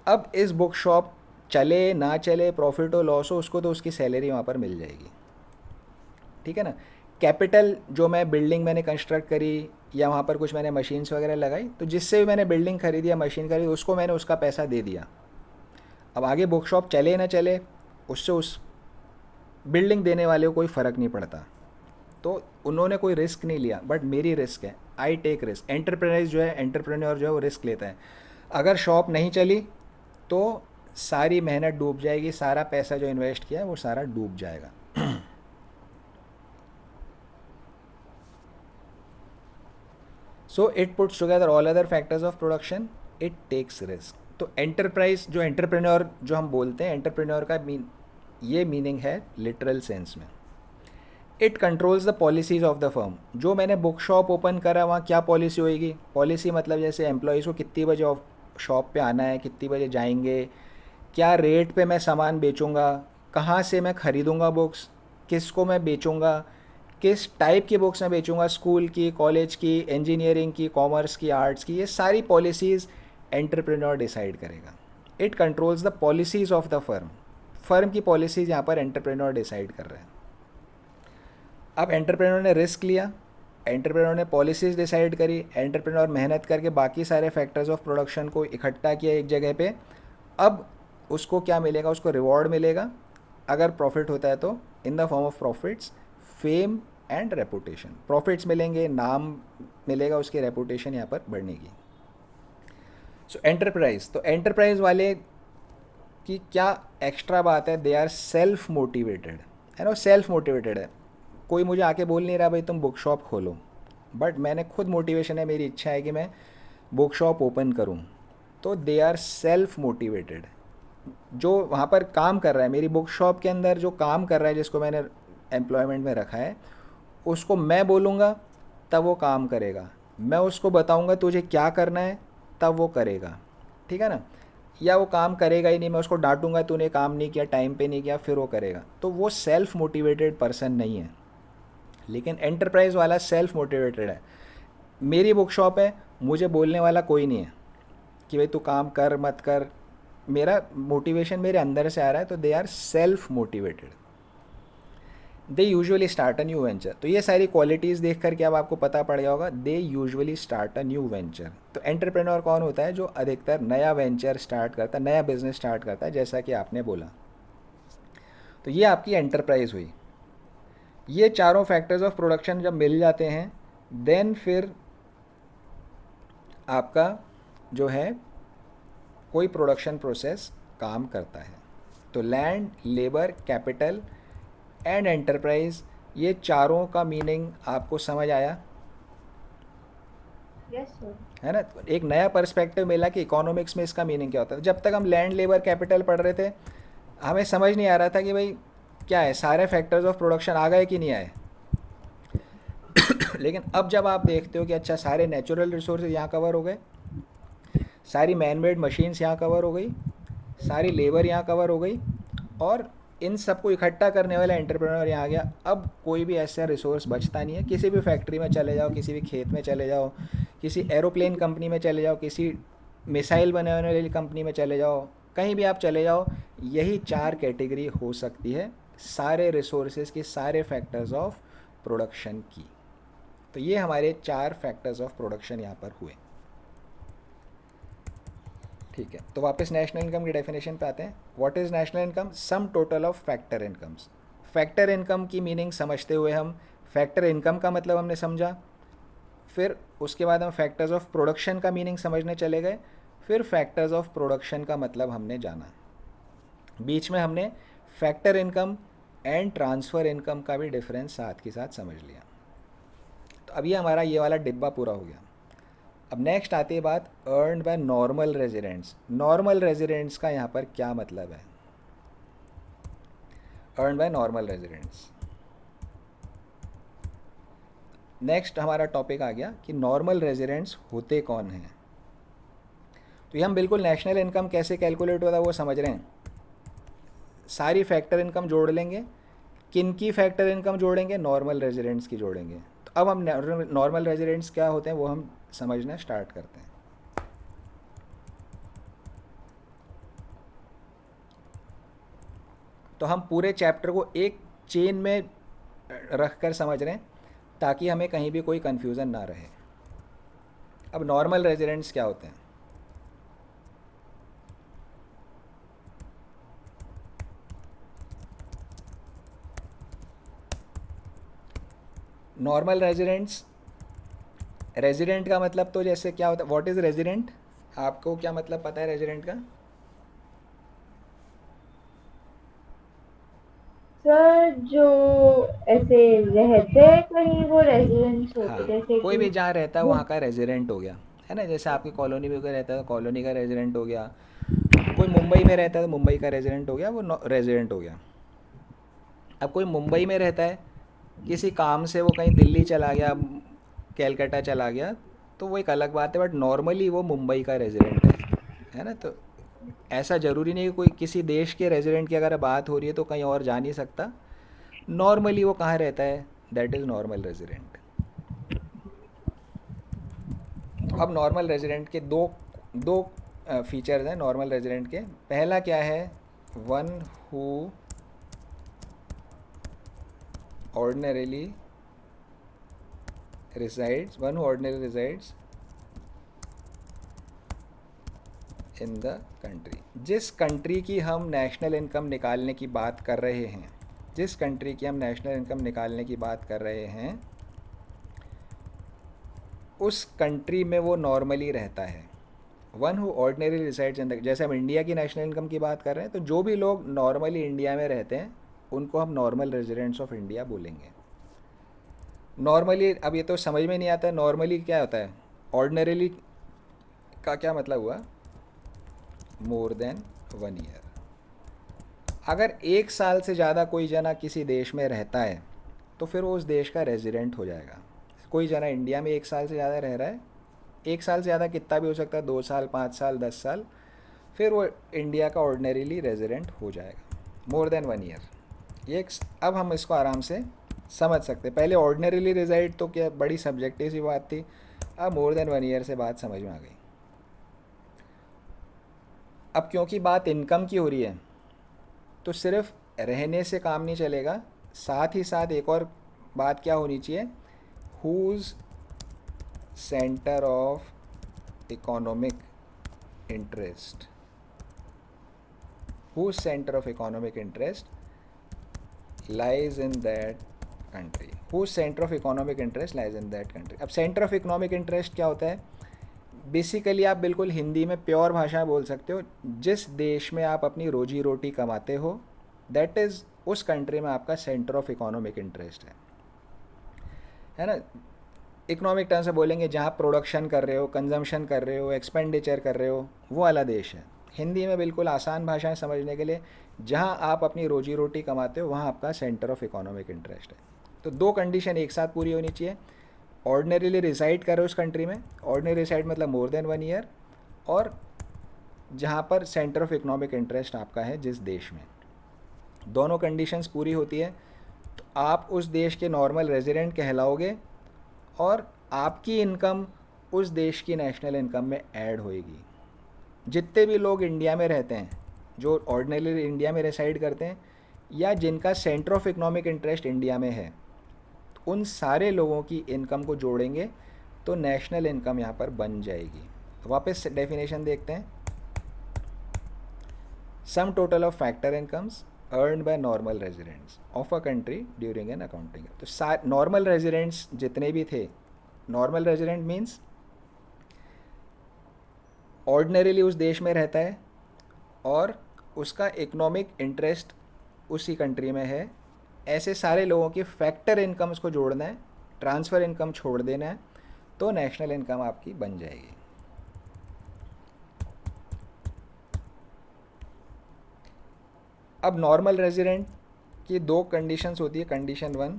अब इस बुक शॉप चले ना चले, प्रॉफिट हो लॉस हो, उसको तो उसकी सैलरी वहाँ पर मिल जाएगी, ठीक है ना. कैपिटल जो मैं बिल्डिंग मैंने कंस्ट्रक्ट करी या वहाँ पर कुछ मैंने मशीन्स वगैरह लगाई, तो जिससे भी मैंने बिल्डिंग खरीदी या मशीन खरीदी, उसको मैंने उसका पैसा दे दिया. अब आगे बुक शॉप चले ना चले, उससे उस बिल्डिंग देने वाले को कोई फ़र्क नहीं पड़ता। तो उन्होंने कोई रिस्क नहीं लिया, बट मेरी रिस्क है, आई टेक रिस्क। एंटरप्रेन्योर जो है वो रिस्क लेता है। अगर शॉप नहीं चली तो सारी मेहनत डूब जाएगी, सारा पैसा जो इन्वेस्ट किया है वो सारा डूब जाएगा। So it puts together all other factors of production, it takes risk. तो एंटरप्राइज जो एंटरप्रेन्योर जो हम बोलते हैं, एंटरप्रेन्योर का ये मीनिंग है लिटरल सेंस में। It controls the policies of the firm. जो मैंने बुक शॉप ओपन करा वहाँ क्या पॉलिसी होएगी, पॉलिसी मतलब जैसे एम्प्लॉयज़ को कितनी बजे शॉप पे आना है, कितनी बजे जाएंगे, क्या रेट पे मैं सामान बेचूंगा, कहाँ से मैं ख़रीदूंगा बुक्स, किसको मैं बेचूंगा, किस टाइप की बुक्स मैं बेचूंगा, स्कूल की, कॉलेज की, इंजीनियरिंग की, कॉमर्स की, आर्ट्स की, ये सारी पॉलिसीज़ एंटरप्रेन्योर डिसाइड करेगा। It controls the policies of the firm. Firm की पॉलिसीज़ यहाँ पर एंटरप्रेन्योर डिसाइड कर रहे हैं। अब एंटरप्रेन्योर ने रिस्क लिया, एंटरप्रेन्योर ने पॉलिसीज़ डिसाइड करी, एंटरप्रेन्योर मेहनत करके बाकी सारे फैक्टर्स ऑफ प्रोडक्शन को इकट्ठा किया एक जगह पे। अब उसको क्या मिलेगा, उसको रिवॉर्ड मिलेगा अगर प्रॉफिट होता है तो, in the form of profits, fame and reputation. Profits मिलेंगे, नाम मिलेगा, उसकी रेपुटेशन यहाँ पर बढ़ने की। सो एंटरप्राइज, तो एंटरप्राइज वाले की क्या एक्स्ट्रा बात है, दे आर सेल्फ मोटिवेटेड, है ना, सेल्फ मोटिवेटेड है। कोई मुझे आके बोल नहीं रहा भाई तुम बुक शॉप खोलो, बट मैंने खुद मोटिवेशन है, मेरी इच्छा है कि मैं बुक शॉप ओपन करूं। तो दे आर सेल्फ मोटिवेटेड। जो वहाँ पर काम कर रहा है, मेरी बुक शॉप के अंदर जो काम कर रहा है, जिसको मैंने एम्प्लॉयमेंट में रखा है, उसको मैं बोलूँगा तब वो काम करेगा, मैं उसको बताऊँगा तुझे क्या करना है तब वो करेगा, ठीक है ना। या वो काम करेगा ही नहीं, मैं उसको डांटूंगा तूने काम नहीं किया, टाइम पे नहीं किया, फिर वो करेगा। तो वो सेल्फ मोटिवेटेड पर्सन नहीं है। लेकिन एंटरप्राइज वाला सेल्फ मोटिवेटेड है। मेरी बुक शॉप है, मुझे बोलने वाला कोई नहीं है कि भाई तू काम कर मत कर, मेरा मोटिवेशन मेरे अंदर से आ रहा है। तो they are self motivated. They usually start a new venture. तो ये सारी क्वालिटीज़ देख करके अब आपको पता पड़ गया होगा, दे usually start a new venture. तो एंटरप्रेन्योर कौन होता है, जो अधिकतर नया वेंचर स्टार्ट करता है, नया बिजनेस स्टार्ट करता है, जैसा कि आपने बोला। तो ये आपकी एंटरप्राइज हुई। ये चारों फैक्टर्स ऑफ प्रोडक्शन जब मिल जाते हैं, देन फिर आपका जो है कोई प्रोडक्शन प्रोसेस काम करता है। तो land, labour, capital and enterprise, ये चारों का मीनिंग आपको समझ आया, यस सर। है ना। एक नया पर्सपेक्टिव मिला कि इकोनॉमिक्स में इसका मीनिंग क्या होता है। जब तक हम लैंड, लेबर, कैपिटल पढ़ रहे थे, हमें समझ नहीं आ रहा था कि भाई क्या है, सारे फैक्टर्स ऑफ प्रोडक्शन आ गए कि नहीं आए। लेकिन अब जब आप देखते हो कि अच्छा सारे नेचुरल रिसोर्सेज यहाँ कवर हो गए, सारी मैन मेड मशीन्स यहाँ कवर हो गई, सारी लेबर यहाँ कवर हो गई, और इन सबको इकट्ठा करने वाला एंटरप्रेन्योर यहाँ आ गया। अब कोई भी ऐसा रिसोर्स बचता नहीं है। किसी भी फैक्ट्री में चले जाओ, किसी भी खेत में चले जाओ, किसी एरोप्लेन कंपनी में चले जाओ, किसी मिसाइल बनाने वाली कंपनी में चले जाओ, कहीं भी आप चले जाओ, यही चार कैटेगरी हो सकती है सारे रिसोर्सेज की, सारे फैक्टर्स ऑफ प्रोडक्शन की। तो ये हमारे चार फैक्टर्स ऑफ प्रोडक्शन यहाँ पर हुए, ठीक है। तो वापस नेशनल इनकम की डेफिनेशन पे आते हैं। What is national income, some total of factor incomes. Factor income की मीनिंग समझते हुए हम फैक्टर इनकम का मतलब हमने समझा, फिर उसके बाद हम फैक्टर्स ऑफ प्रोडक्शन का मीनिंग समझने चले गए, फिर फैक्टर्स ऑफ प्रोडक्शन का मतलब हमने जाना। बीच में हमने factor income and transfer income का भी डिफरेंस साथ के साथ समझ लिया। तो अभी हमारा ये वाला डिब्बा पूरा हो गया। अब नेक्स्ट आती है बात earned by normal residents. Normal residents का यहाँ पर क्या मतलब है, earned by normal residents. Next हमारा टॉपिक आ गया कि नॉर्मल रेजिडेंट्स होते कौन हैं। तो ये हम बिल्कुल नेशनल इनकम कैसे कैलकुलेट होता है वो समझ रहे हैं। सारी फैक्टर इनकम जोड़ लेंगे, किन की फैक्टर इनकम जोड़ेंगे, नॉर्मल रेजिडेंट्स की जोड़ेंगे। तो अब हम नॉर्मल रेजिडेंट्स क्या होते हैं वो हम समझना स्टार्ट करते हैं। तो हम पूरे चैप्टर को एक चेन में रख कर समझ रहे हैं ताकि हमें कहीं भी कोई कन्फ्यूज़न ना रहे। अब नॉर्मल रेजिडेंट्स क्या होते हैं। नॉर्मल रेजिडेंट्स, रेजिडेंट का मतलब तो जैसे क्या होता है, व्हाट इज़ रेजिडेंट, आपको क्या मतलब पता है रेजिडेंट का? सर जो ऐसे रहते हैं कहीं वो रेजिडेंट्स होते, हाँ, जैसे कोई कि भी जहाँ रहता है वो। वहाँ का रेजिडेंट हो गया, है ना। जैसे आपकी कॉलोनी में कोई रहता है तो कॉलोनी का रेजिडेंट हो गया, कोई मुंबई में रहता है तो मुंबई का रेजिडेंट हो गया, वो रेजिडेंट हो गया। अब कोई मुंबई में रहता है, किसी काम से वो कहीं दिल्ली चला गया, कैलकाटा चला गया, तो वो एक अलग बात है, बट नॉर्मली वो मुंबई का रेजिडेंट है ना। तो ऐसा ज़रूरी नहीं कि कोई किसी देश के रेजिडेंट की अगर बात हो रही है तो कहीं और जा नहीं सकता, नॉर्मली वो कहाँ रहता है, दैट इज़ नॉर्मल रेजिडेंट। अब नॉर्मल रेजिडेंट के दो दो फीचर्स हैं नॉर्मल रेजिडेंट के। पहला क्या है, one who ordinarily resides, one who ordinarily resides in the country. जिस कंट्री की हम नेशनल इनकम निकालने की बात कर रहे हैं, जिस कंट्री की हम नेशनल इनकम निकालने की बात कर रहे हैं, उस कंट्री में वो नॉर्मली रहता है। One who ordinary resides in the, जैसे हम इंडिया की नेशनल इनकम की बात कर रहे हैं, तो जो भी लोग नॉर्मली इंडिया में रहते हैं उनको हम नॉर्मल रेजिडेंट्स ऑफ इंडिया बोलेंगे। नॉर्मली, अब ये तो समझ में नहीं आता है नॉर्मली क्या होता है, ऑर्डिनरीली का क्या मतलब हुआ, मोर देन 1 ईयर। अगर 1 साल से ज़्यादा कोई जना किसी देश में रहता है तो फिर वो उस देश का रेजिडेंट हो जाएगा। कोई जना इंडिया में 1 साल से ज़्यादा रह रहा है, 1 साल से ज़्यादा कितना भी हो सकता है, 2 साल, 5 साल, 10 साल, फिर वो इंडिया का ऑर्डिनरीली रेजिडेंट हो जाएगा, मोर देन 1 ईयर। अब हम इसको आराम से समझ सकते हैं। पहले ऑर्डिनरीली रिजाइड तो क्या बड़ी सब्जेक्टिव सी बात थी, अब मोर देन 1 ईयर से बात समझ में आ गई। अब क्योंकि बात इनकम की हो रही है तो सिर्फ रहने से काम नहीं चलेगा, साथ ही साथ एक और बात क्या होनी चाहिए, whose centre of economic interest, whose centre of economic interest lies in that country, whose centre of economic interest lies in that country. अब सेंटर ऑफ इकोनॉमिक इंटरेस्ट क्या होता है, बेसिकली आप बिल्कुल हिंदी में प्योर भाषा में बोल सकते हो, जिस देश में आप अपनी रोजी रोटी कमाते हो दैट इज़, उस कंट्री में आपका सेंटर ऑफ इकोनॉमिक इंटरेस्ट है ना। इकोनॉमिक टर्म से बोलेंगे जहाँ प्रोडक्शन कर रहे हो, कंजम्पशन कर रहे हो, एक्सपेंडिचर कर रहे हो, वो वाला देश है। हिंदी में बिल्कुल आसान भाषाएं समझने के लिए, जहाँ आप अपनी रोजी रोटी कमाते हो वहाँ आपका सेंटर ऑफ इकोनॉमिक इंटरेस्ट है। तो दो कंडीशन एक साथ पूरी होनी चाहिए, ऑर्डिनरीली रिसाइड कर रहे हो उस कंट्री में, ऑर्डिनरी रिसाइड मतलब मोर देन 1 ईयर, और जहाँ पर सेंटर ऑफ इकोनॉमिक इंटरेस्ट आपका है जिस देश में, दोनों कंडीशंस पूरी होती है तो आप उस देश के नॉर्मल रेजिडेंट कहलाओगे और आपकी इनकम उस देश की नेशनल इनकम में ऐड होएगी। जितने भी लोग इंडिया में रहते हैं, जो ऑर्डिनरी इंडिया में रेसाइड करते हैं या जिनका centre of economic interest India में है, उन सारे लोगों की इनकम को जोड़ेंगे तो नेशनल इनकम यहाँ पर बन जाएगी। वापस डेफिनेशन देखते हैं, सम total of factor incomes earned by normal residents of a country during an accounting. तो नॉर्मल रेजिडेंट्स जितने भी थे, नॉर्मल रेजिडेंट मीन्स ऑर्डिनरीली उस देश में रहता है और उसका इकोनॉमिक इंटरेस्ट उसी कंट्री में है, ऐसे सारे लोगों की फैक्टर इनकम्स को जोड़ना है, ट्रांसफ़र इनकम छोड़ देना है, तो नेशनल इनकम आपकी बन जाएगी। अब नॉर्मल रेजिडेंट की दो कंडीशंस होती है, कंडीशन 1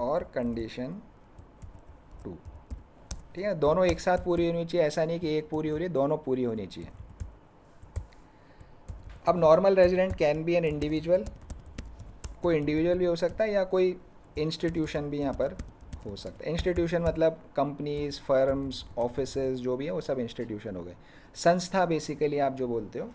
और कंडीशन 2, ठीक है। दोनों एक साथ पूरी होनी चाहिए, ऐसा नहीं कि एक पूरी हो रही है, दोनों पूरी होनी चाहिए। अब normal resident can be an individual, कोई इंडिविजुअल भी हो सकता है या कोई इंस्टीट्यूशन भी यहाँ पर हो सकता है। इंस्टीट्यूशन मतलब कंपनीज, फर्म्स, ऑफिसेज जो भी है वो सब इंस्टीट्यूशन हो गए, संस्था बेसिकली आप जो बोलते हो।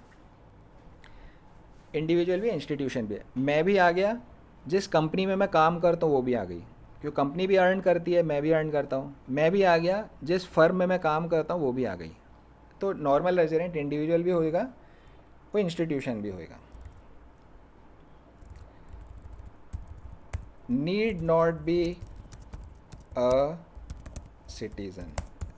इंडिविजुअल भी, इंस्टीट्यूशन भी है। मैं भी आ गया, जिस कंपनी में मैं काम करता हूँ वो भी आ गई, क्योंकि कंपनी भी अर्न करती है, मैं भी अर्न करता हूँ। मैं भी आ गया, जिस फर्म में मैं काम करता हूँ वो भी आ गई। तो नॉर्मल रेजिडेंट इंडिविजुअल भी होएगा, वो इंस्टीट्यूशन भी होएगा। Need not be a citizen.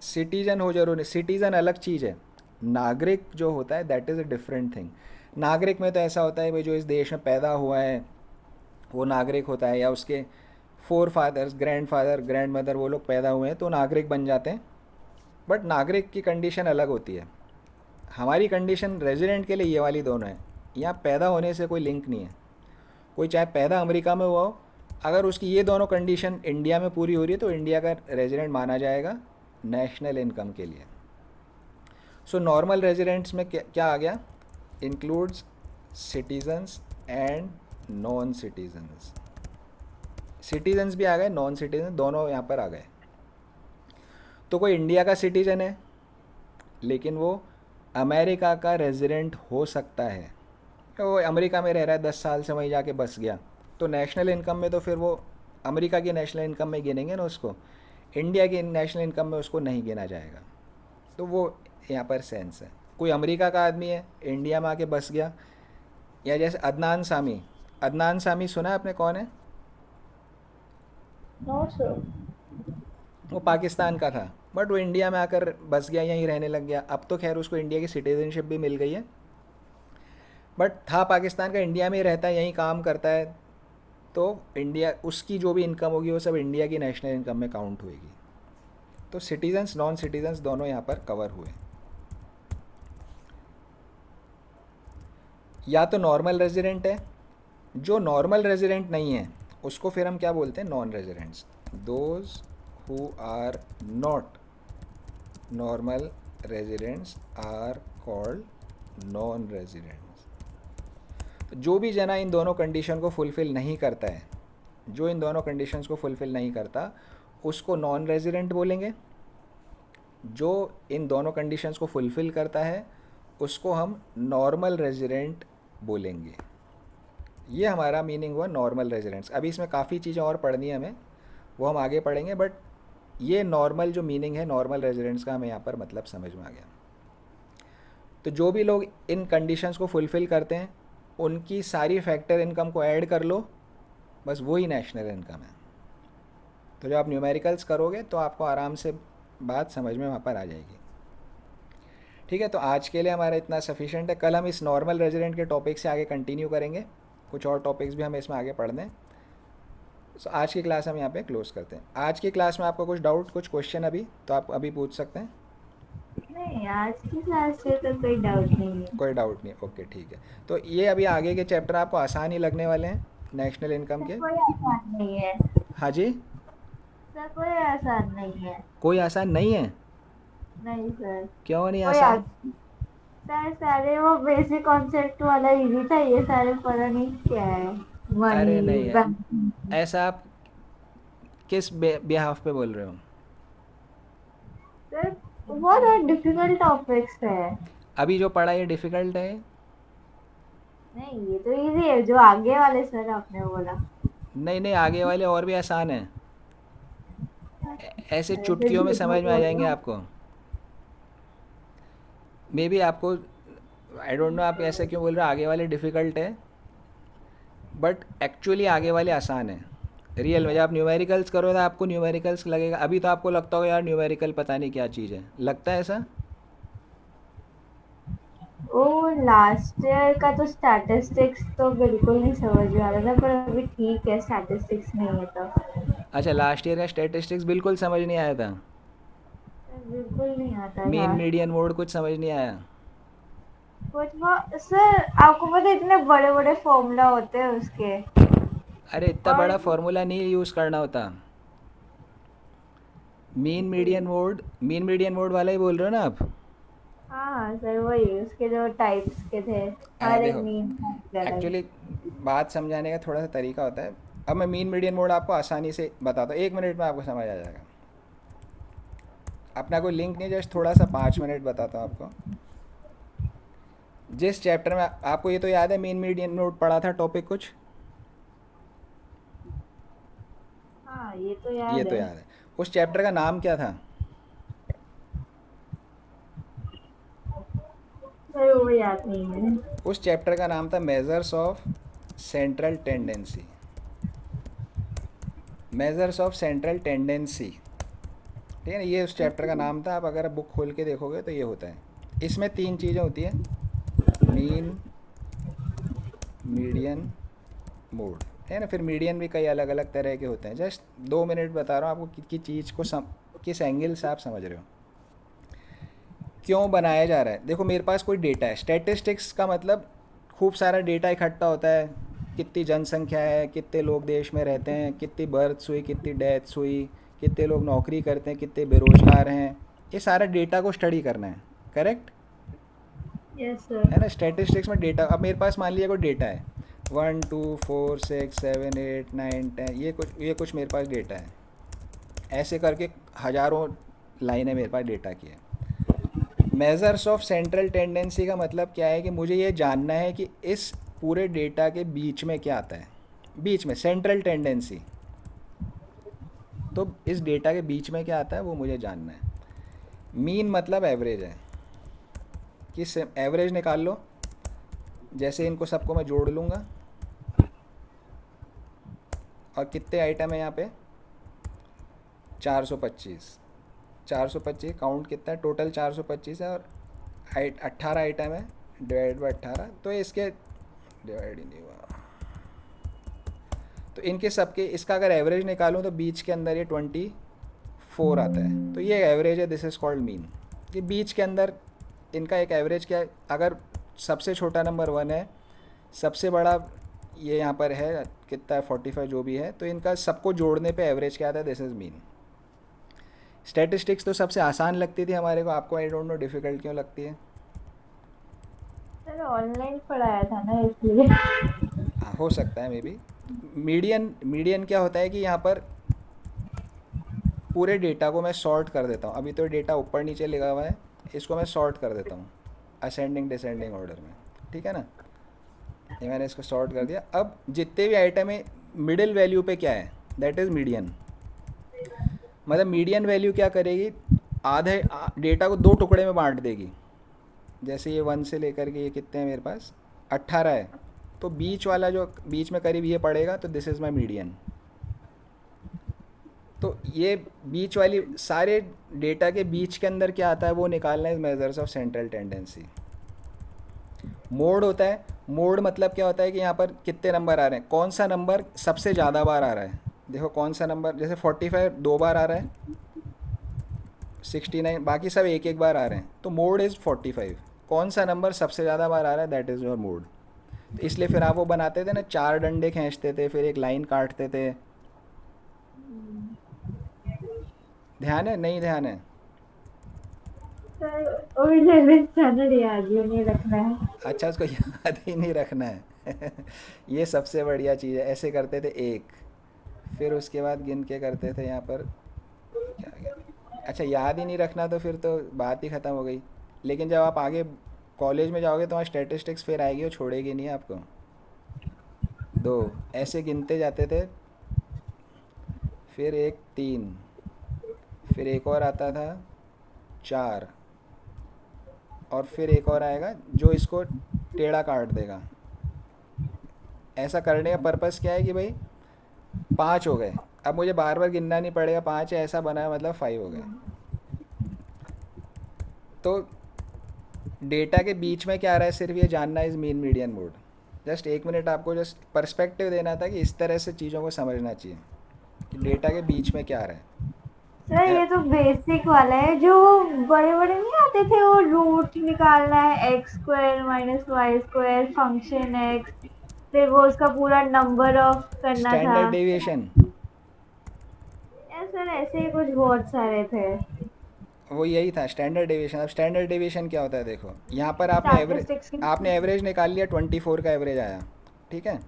Citizen हो जरूर नहीं, सिटीज़न अलग चीज़ है, नागरिक जो होता है that is a different thing. नागरिक में तो ऐसा होता है भाई जो इस देश में पैदा हुआ है वो नागरिक होता है, या उसके forefathers, grandfather, grandmother वो लोग पैदा हुए हैं तो नागरिक बन जाते हैं। बट नागरिक की कंडीशन अलग होती है। हमारी कंडीशन रेजिडेंट के लिए ये वाली दोनों है। यहाँ पैदा होने से कोई लिंक नहीं है। कोई चाहे पैदा अमेरिका में हुआ हो, अगर उसकी ये दोनों कंडीशन इंडिया में पूरी हो रही है तो इंडिया का रेजिडेंट माना जाएगा नेशनल इनकम के लिए। सो नॉर्मल रेजिडेंट्स में क्या क्या आ गया? Includes citizens and non citizens. Citizens भी आ गए, नॉन सिटीजन दोनों यहाँ पर आ गए। तो कोई इंडिया का सिटीजन है लेकिन वो अमेरिका का रेजिडेंट हो सकता है, वो अमेरिका में रह रहा है 10 साल से, वहीं जाके बस गया, तो नेशनल इनकम में तो फिर वो अमेरिका की नेशनल इनकम में गिनेंगे ना उसको, इंडिया की नेशनल इनकम में उसको नहीं गिना जाएगा। तो वो यहाँ पर सेंस है। कोई अमेरिका का आदमी है, इंडिया में आके बस गया, या जैसे अदनान सामी। अदनान सामी सुना है आपने, कौन है? No sir. वो पाकिस्तान का था बट वो इंडिया में आकर बस गया, यहीं रहने लग गया। अब तो खैर उसको इंडिया की सिटीजनशिप भी मिल गई है, बट था पाकिस्तान का, इंडिया में ही रहता है, यहीं काम करता है, तो इंडिया उसकी जो भी इनकम होगी वो सब इंडिया की नेशनल इनकम में काउंट होएगी। तो सिटीजन्स नॉन सिटीजन्स दोनों यहाँ पर कवर हुए। या तो नॉर्मल रेजिडेंट है, जो नॉर्मल रेजिडेंट नहीं है उसको फिर हम क्या बोलते हैं? Non residents. Those who are not normal residents are called non residents. तो जो भी जना इन दोनों कंडीशन को फुलफ़िल नहीं करता है, जो इन दोनों कंडीशंस को फुलफ़िल नहीं करता उसको नॉन रेजिडेंट बोलेंगे। जो इन दोनों कंडीशंस को फुलफ़िल करता है उसको हम नॉर्मल रेजिडेंट बोलेंगे। ये हमारा मीनिंग हुआ नॉर्मल रेजिडेंट्स। अभी इसमें काफ़ी चीज़ें और पढ़नी है हमें, वो हम आगे पढ़ेंगे, बट ये नॉर्मल जो मीनिंग है नॉर्मल रेजिडेंट्स का हमें यहाँ पर मतलब समझ में आ गया। तो जो भी लोग इन कंडीशंस को फुलफ़िल करते हैं उनकी सारी फैक्टर इनकम को ऐड कर लो, बस वही नेशनल इनकम है। तो जब आप न्यूमेरिकल्स करोगे तो आपको आराम से बात समझ में वहाँ पर आ जाएगी। ठीक है, तो आज के लिए हमारा इतना सफिशेंट है। कल हम इस नॉर्मल रेजिडेंट के टॉपिक से आगे कंटिन्यू करेंगे, कुछ और टॉपिक्स भी हमें इसमें आगे पढ़ने। सो आज की क्लास हम यहाँ पे क्लोज करते हैं। आज की क्लास में आपको कुछ डाउट, कुछ क्वेश्चन अभी तो आप अभी पूछ सकते हैं। नहीं, आज की क्लास से तो कोई डाउट नहीं है। कोई डाउट नहीं, ओके ठीक है। तो ये अभी आगे के चैप्टर आपको आसान ही लगने वाले हैं नेशनल इनकम सर के। कोई आसान नहीं है। हाँ जी, सर कोई आसान नहीं है। कोई आसान नहीं है? नहीं सर, क्यों नहीं कोई आसान? सर सारे वो बेसिक कॉन्सेप्ट वाला इजी था, ये सारे पता नहीं क्या है। अरे मनी, नहीं है, ऐसा आप किस बिहाफ पे बोल रहे हो? सर बहुत डिफिकल्ट टॉपिक्स है। अभी जो पढ़ा ये डिफ़िकल्ट है? नहीं, ये तो इजी है जो आगे वाले सर आपने बोला। नहीं नहीं, आगे वाले और भी आसान हैं, ऐसे अरे फिर चुटकियों में झूठ समझ मत में आ जाएंगे बोलो। आपको। मे बी आपको, आई डोंट नो आप ऐसे क्यों बोल रहे हो आगे वाले डिफ़िकल्ट है, बट एक्चुअली आगे वाले आसान है। रियल में जब आप न्यूमेरिकल्स करो तो आपको न्यूमेरिकल्स लगेगा, अभी तो आपको लगता होगा यार न्यूमेरिकल पता नहीं क्या चीज़ है, लगता है ऐसा? ओ लास्ट ईयर का तो स्टैटिस्टिक्स तो बिल्कुल नहीं समझ में आ रहा था, पर अभी ठीक है, स्टैटिस्टिक्स नहीं है तो। अच्छा, लास्ट ईयर का स्टैटिस्टिक्स बिल्कुल समझ नहीं आया था? बिल्कुल नहीं आता मीन था। मीडियन मोड कुछ समझ नहीं आया? कुछ वो सर आपको पता है इतने बड़े बड़े फॉर्मूला होते हैं उसके। अरे इतना और बड़ा फार्मूला नहीं यूज़ करना होता। मीन मीडियन मोड वाला ही बोल रहे हो ना आप? हाँ सर वही, उसके जो टाइप्स के थे, हर एक देखो, मीन अलग। एक्चुअली बात समझाने का थोड़ा सा तरीका होता है। अब मैं मीन मीडियन मोड आपको आसानी से बताता हूँ, 1 मिनट में आपको समझ आ जाएगा। अपना कोई लिंक नहीं, जस्ट थोड़ा सा 5 मिनट बताता हूँ आपको। जिस चैप्टर में आपको ये तो याद है मीन मीडियन मोड पढ़ा था टॉपिक कुछ? हाँ ये तो ये याद तो है। याद है। उस चैप्टर का नाम क्या था? सर वो याद नहीं है। उस चैप्टर का नाम था measures of central tendency. Measures of central tendency, ठीक है ना, ये उस चैप्टर का नाम था। आप अगर बुक खोल के देखोगे तो ये होता है। इसमें तीन चीज़ें होती हैं, मीन, मीडियन, मोड, है ना। फिर मीडियन भी कई अलग अलग तरह के होते हैं। जस्ट 2 मिनट बता रहा हूँ आपको कि चीज़ को किस एंगल से आप समझ रहे हो, क्यों बनाया जा रहा है। देखो मेरे पास कोई डेटा है, स्टैटिस्टिक्स का मतलब खूब सारा डेटा इकट्ठा होता है, कितनी जनसंख्या है, कितने लोग देश में रहते हैं, कितनी बर्थ्स हुई, कितनी डेथ्स हुई, कितने लोग नौकरी करते हैं, कितने बेरोजगार हैं, ये सारा डेटा को स्टडी करना है, करेक्ट यस सर। है ना। स्टैटिस्टिक्स में डेटा, अब मेरे पास मान लिया कोई डेटा है 1 2 4 6 7 8 9 10, ये कुछ मेरे पास डेटा है, ऐसे करके हज़ारों लाइनें मेरे पास डेटा की है। मेजर्स ऑफ सेंट्रल टेंडेंसी का मतलब क्या है कि मुझे ये जानना है कि इस पूरे डेटा के बीच में क्या आता है, बीच में सेंट्रल टेंडेंसी, तो इस डेटा के बीच में क्या आता है वो मुझे जानना है। मीन मतलब एवरेज है, कि एवरेज निकाल लो। जैसे इनको सबको मैं जोड़ लूँगा, और कितने आइटम है यहाँ पे, 425, 425 काउंट कितना है, टोटल 425 है, और 18 आइटम है, डिवाइड बाई 18, तो इसके डिवाइड ही नहीं हुआ। तो इनके सबके, इसका अगर एवरेज निकालूं तो बीच के अंदर ये 24 आता है, तो ये एवरेज है, दिस इज़ कॉल्ड मीन। ये बीच के अंदर इनका एक एवरेज क्या है, अगर सबसे छोटा नंबर 1 है, सबसे बड़ा ये यहाँ पर है कितना है 45 जो भी है, तो इनका सबको जोड़ने पे एवरेज क्या आता है, दिस इज़ मीन। स्टैटिस्टिक्स तो सबसे आसान लगती थी हमारे को, आपको आई डोंट नो डिफ़िकल्ट क्यों लगती है। सर ऑनलाइन पढ़ाया था ना इसलिए। हाँ हो सकता है मे बी। मीडियन, मीडियन क्या होता है कि यहाँ पर पूरे डेटा को मैं सॉर्ट कर देता हूँ। अभी तो डेटा ऊपर नीचे लिखा हुआ है, इसको मैं सॉर्ट कर देता हूँ असेंडिंग डिसेंडिंग ऑर्डर में, ठीक है ना। ये मैंने इसको सॉर्ट कर दिया। अब जितने भी आइटम है मिडिल वैल्यू पे क्या है, दैट इज़ मीडियन। मतलब मीडियन वैल्यू क्या करेगी, आधे डेटा को 2 टुकड़े में बांट देगी। जैसे ये 1 से लेकर के ये कितने हैं मेरे पास, 18 है, तो बीच वाला जो बीच में करीब ये पड़ेगा, तो दिस इज़ माई मीडियन। तो ये बीच वाली सारे डेटा के बीच के अंदर क्या आता है वो निकालना है measures of central tendency. Mode होता है, मोड मतलब क्या होता है कि यहाँ पर कितने नंबर आ रहे हैं, कौन सा नंबर सबसे ज़्यादा बार आ रहा है। देखो कौन सा नंबर, जैसे 45 2 बार आ रहा है, 69 बाकी सब एक एक बार आ रहे हैं, तो मोड इज़ 45। कौन सा नंबर सबसे ज़्यादा बार आ रहा है, दैट इज़ योर मोड। तो इसलिए फिर आप वो बनाते थे ना, 4 डंडे खींचते थे, फिर एक लाइन काटते थे। ध्यान है, नहीं ध्यान है? सर और 11 स्टैंडर्ड याद ही नहीं रखना है। अच्छा उसको याद ही नहीं रखना है ये सबसे बढ़िया चीज़ है। ऐसे करते थे एक, फिर उसके बाद गिन के करते थे यहाँ पर क्या गया। अच्छा याद ही नहीं रखना तो फिर तो बात ही ख़त्म हो गई। लेकिन जब आप आगे कॉलेज में जाओगे तो वहाँ स्टैटिस्टिक्स फिर आएगी, वो छोड़ेगी नहीं आपको। 2 ऐसे गिनते जाते थे, फिर एक 3, फिर एक और आता था 4, और फिर एक और आएगा जो इसको टेढ़ा काट देगा। ऐसा करने का पर्पस क्या है कि भाई 5 हो गए, अब मुझे बार बार गिनना नहीं पड़ेगा, 5 है ऐसा बना है मतलब 5 हो गए। तो डेटा के बीच में क्या आ रहा है सिर्फ ये जानना, is mean median mode. Just 1 minute आपको जस्ट पर्सपेक्टिव देना था कि इस तरह से चीज़ों को समझना चाहिए कि डेटा के बीच में क्या आ रहा सर है। ये तो बेसिक वाला है, जो बड़े बड़े नहीं आते थे, वो रूट निकालना है, x square minus y square function x, फिर वो उसका पूरा नंबर ऑफ करना था। स्टैंडर्ड डेविएशन, सर ऐसे ही कुछ बहुत सारे थे। वो यही था स्टैंडर्ड डेविएशन। अब स्टैंडर्ड डेविएशन क्या होता है, देखो यहाँ पर स्टैटिस्टिक्स की। आपने एवरेज निकाल लिया, 24 का एवरेज आया, ठीक है।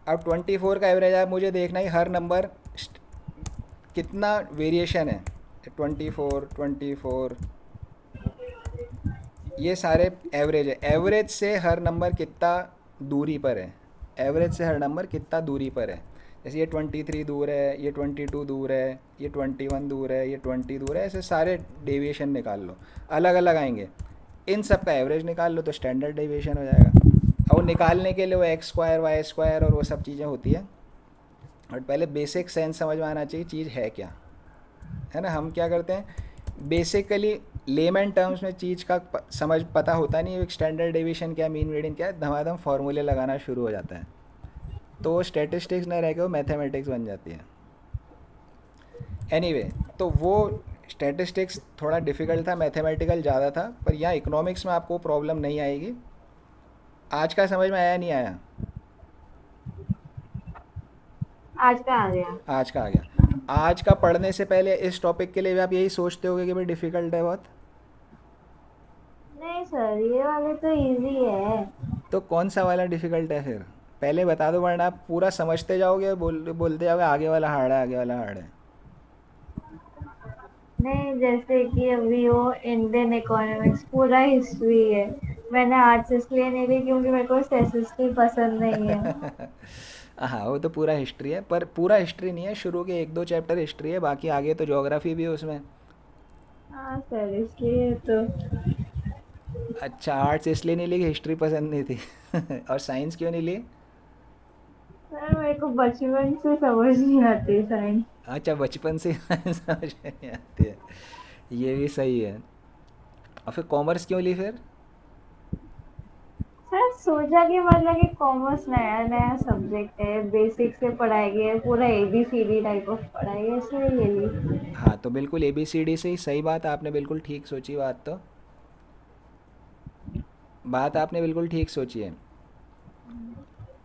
अब 24 का एवरेज आया, मुझे देखना है हर नंबर कितना वेरिएशन है, 24 24, ये सारे एवरेज है। एवरेज से हर नंबर कितना दूरी पर है, एवरेज से हर नंबर कितना दूरी पर है। जैसे ये 23 दूर है, ये 22 दूर है, ये 21 दूर है, ये 20 दूर है, ऐसे सारे डेविएशन निकाल लो, अलग अलग आएंगे। इन सब का एवरेज निकाल लो तो स्टैंडर्ड डेविएशन हो जाएगा। और वो निकालने के लिए वो एक्स स्क्वायर वाई स्क्वायर और वो सब चीज़ें होती है, बट पहले बेसिक सेंस समझ में आना चाहिए चीज़ है क्या, है ना। हम क्या करते हैं बेसिकली लेमैन टर्म्स में चीज़ का समझ पता होता नहीं है, एक स्टैंडर्ड डेविएशन क्या, मीन मीडियन क्या है, धमाधम फार्मूले लगाना शुरू हो जाता है, तो वो स्टैटिस्टिक्स न रह के वो मैथमेटिक्स बन जाती है। एनीवे तो वो स्टैटिस्टिक्स थोड़ा डिफ़िकल्ट था, मैथमेटिकल ज़्यादा था, पर यहाँ इकोनॉमिक्स में आपको प्रॉब्लम नहीं आएगी। आज का समझ में आया नहीं आया? आज का आ गया। आज का आ गया। आज का पढ़ने से पहले इस टॉपिक के लिए भी आप यही सोचते होगे कि भाई डिफ़िकल्ट है बहुत? नहीं सर, ये वाले तो इजी है। तो कौन सा वाला डिफ़िकल्ट है फिर? पहले बता दो, वरना आप पूरा समझते जाओगे, बोलते जाओगे आगे वाला हार्ड है, आगे वाला हार्ड है। नहीं, जैसे कि अभी वो इंडियन इकोनॉमिक्स पूरा हिस्ट्री है। मैंने आर्ट्स इसलिए नहीं ली क्योंकि मेरे को स्टैटिस्टिक्स पसंद नहीं है। हाँ वो तो पूरा हिस्ट्री है, पर पूरा हिस्ट्री नहीं है, शुरू के एक दो चैप्टर हिस्ट्री है, बाकी आगे तो ज्योग्राफी भी है उसमें। हाँ सर, इसलिए तो। अच्छा, आर्ट्स इसलिए नहीं ली कि हिस्ट्री पसंद नहीं थी और साइंस क्यों नहीं ली? सर मेरे को बचपन से समझ नहीं आती साइंस। अच्छा, बचपन से समझ में नहीं आती है, ये भी सही है। और फिर कॉमर्स क्यों ली फिर? सर सोचा कि मतलब कि कॉमर्स नया नया सब्जेक्ट है, बेसिक से पढ़ाएंगे, पूरा ABCD टाइप ऑफ पढ़ाएंगे, इसलिए ले ली। हाँ तो बिल्कुल ABCD से ही सही बात, आपने बिल्कुल ठीक सोची बात, तो बात आपने बिल्कुल ठीक सोची है।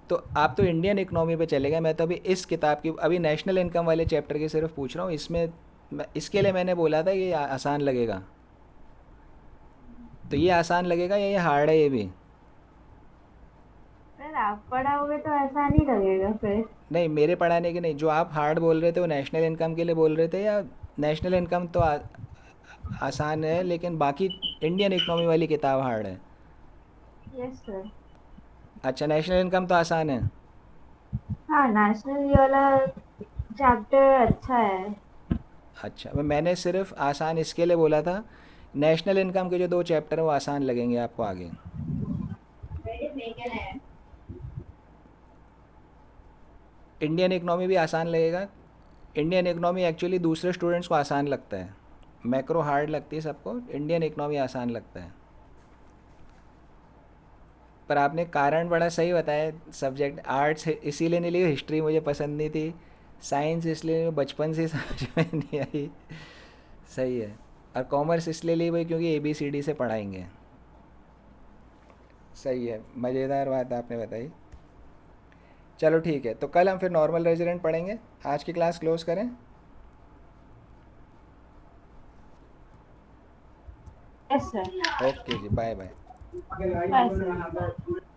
तो आप तो इंडियन इकोनॉमी पे चले गए, मैं तो अभी इस किताब की अभी नेशनल इनकम वाले चैप्टर की सिर्फ पूछ रहा हूँ, इसमें इसके लिए मैंने बोला था कि ये आसान लगेगा, तो ये आसान लगेगा या ये हार्ड है ये भी? सर आप पढ़ाओगे तो ऐसा नहीं लगेगा फिर। नहीं, मेरे पढ़ाने की नहीं, जो आप हार्ड बोल रहे थे वो नेशनल इनकम के लिए बोल रहे थे, या नेशनल इनकम तो आसान है लेकिन बाकी इंडियन इकोनॉमी वाली किताब हार्ड है? Yes sir. अच्छा, नेशनल इनकम तो आसान है। हाँ, नेशनल ये वाला चैप्टर अच्छा है। अच्छा, मैंने सिर्फ आसान इसके लिए बोला था, नेशनल इनकम के जो दो चैप्टर हैं वो आसान लगेंगे आपको आगे। इंडियन इकोनॉमी भी आसान लगेगा। इंडियन इकोनॉमी एक्चुअली दूसरे स्टूडेंट्स को आसान लगता है, मैक्रो हार्ड लगती है सबको, इंडियन इकोनॉमी आसान लगता है। पर आपने कारण बड़ा सही बताया, सब्जेक्ट आर्ट्स इसीलिए नहीं ली, हिस्ट्री मुझे पसंद नहीं थी, साइंस इसलिए नहीं, बचपन से समझ में नहीं आई। सही है। और कॉमर्स इसलिए ली भाई क्योंकि ABCD से पढ़ाएंगे। सही है, मज़ेदार बात आपने बताई। चलो ठीक है, तो कल हम फिर नॉर्मल रेजिडेंट पढ़ेंगे। आज की क्लास क्लोज करें? Yes sir. ओके जी, बाय बाय। Bye sir.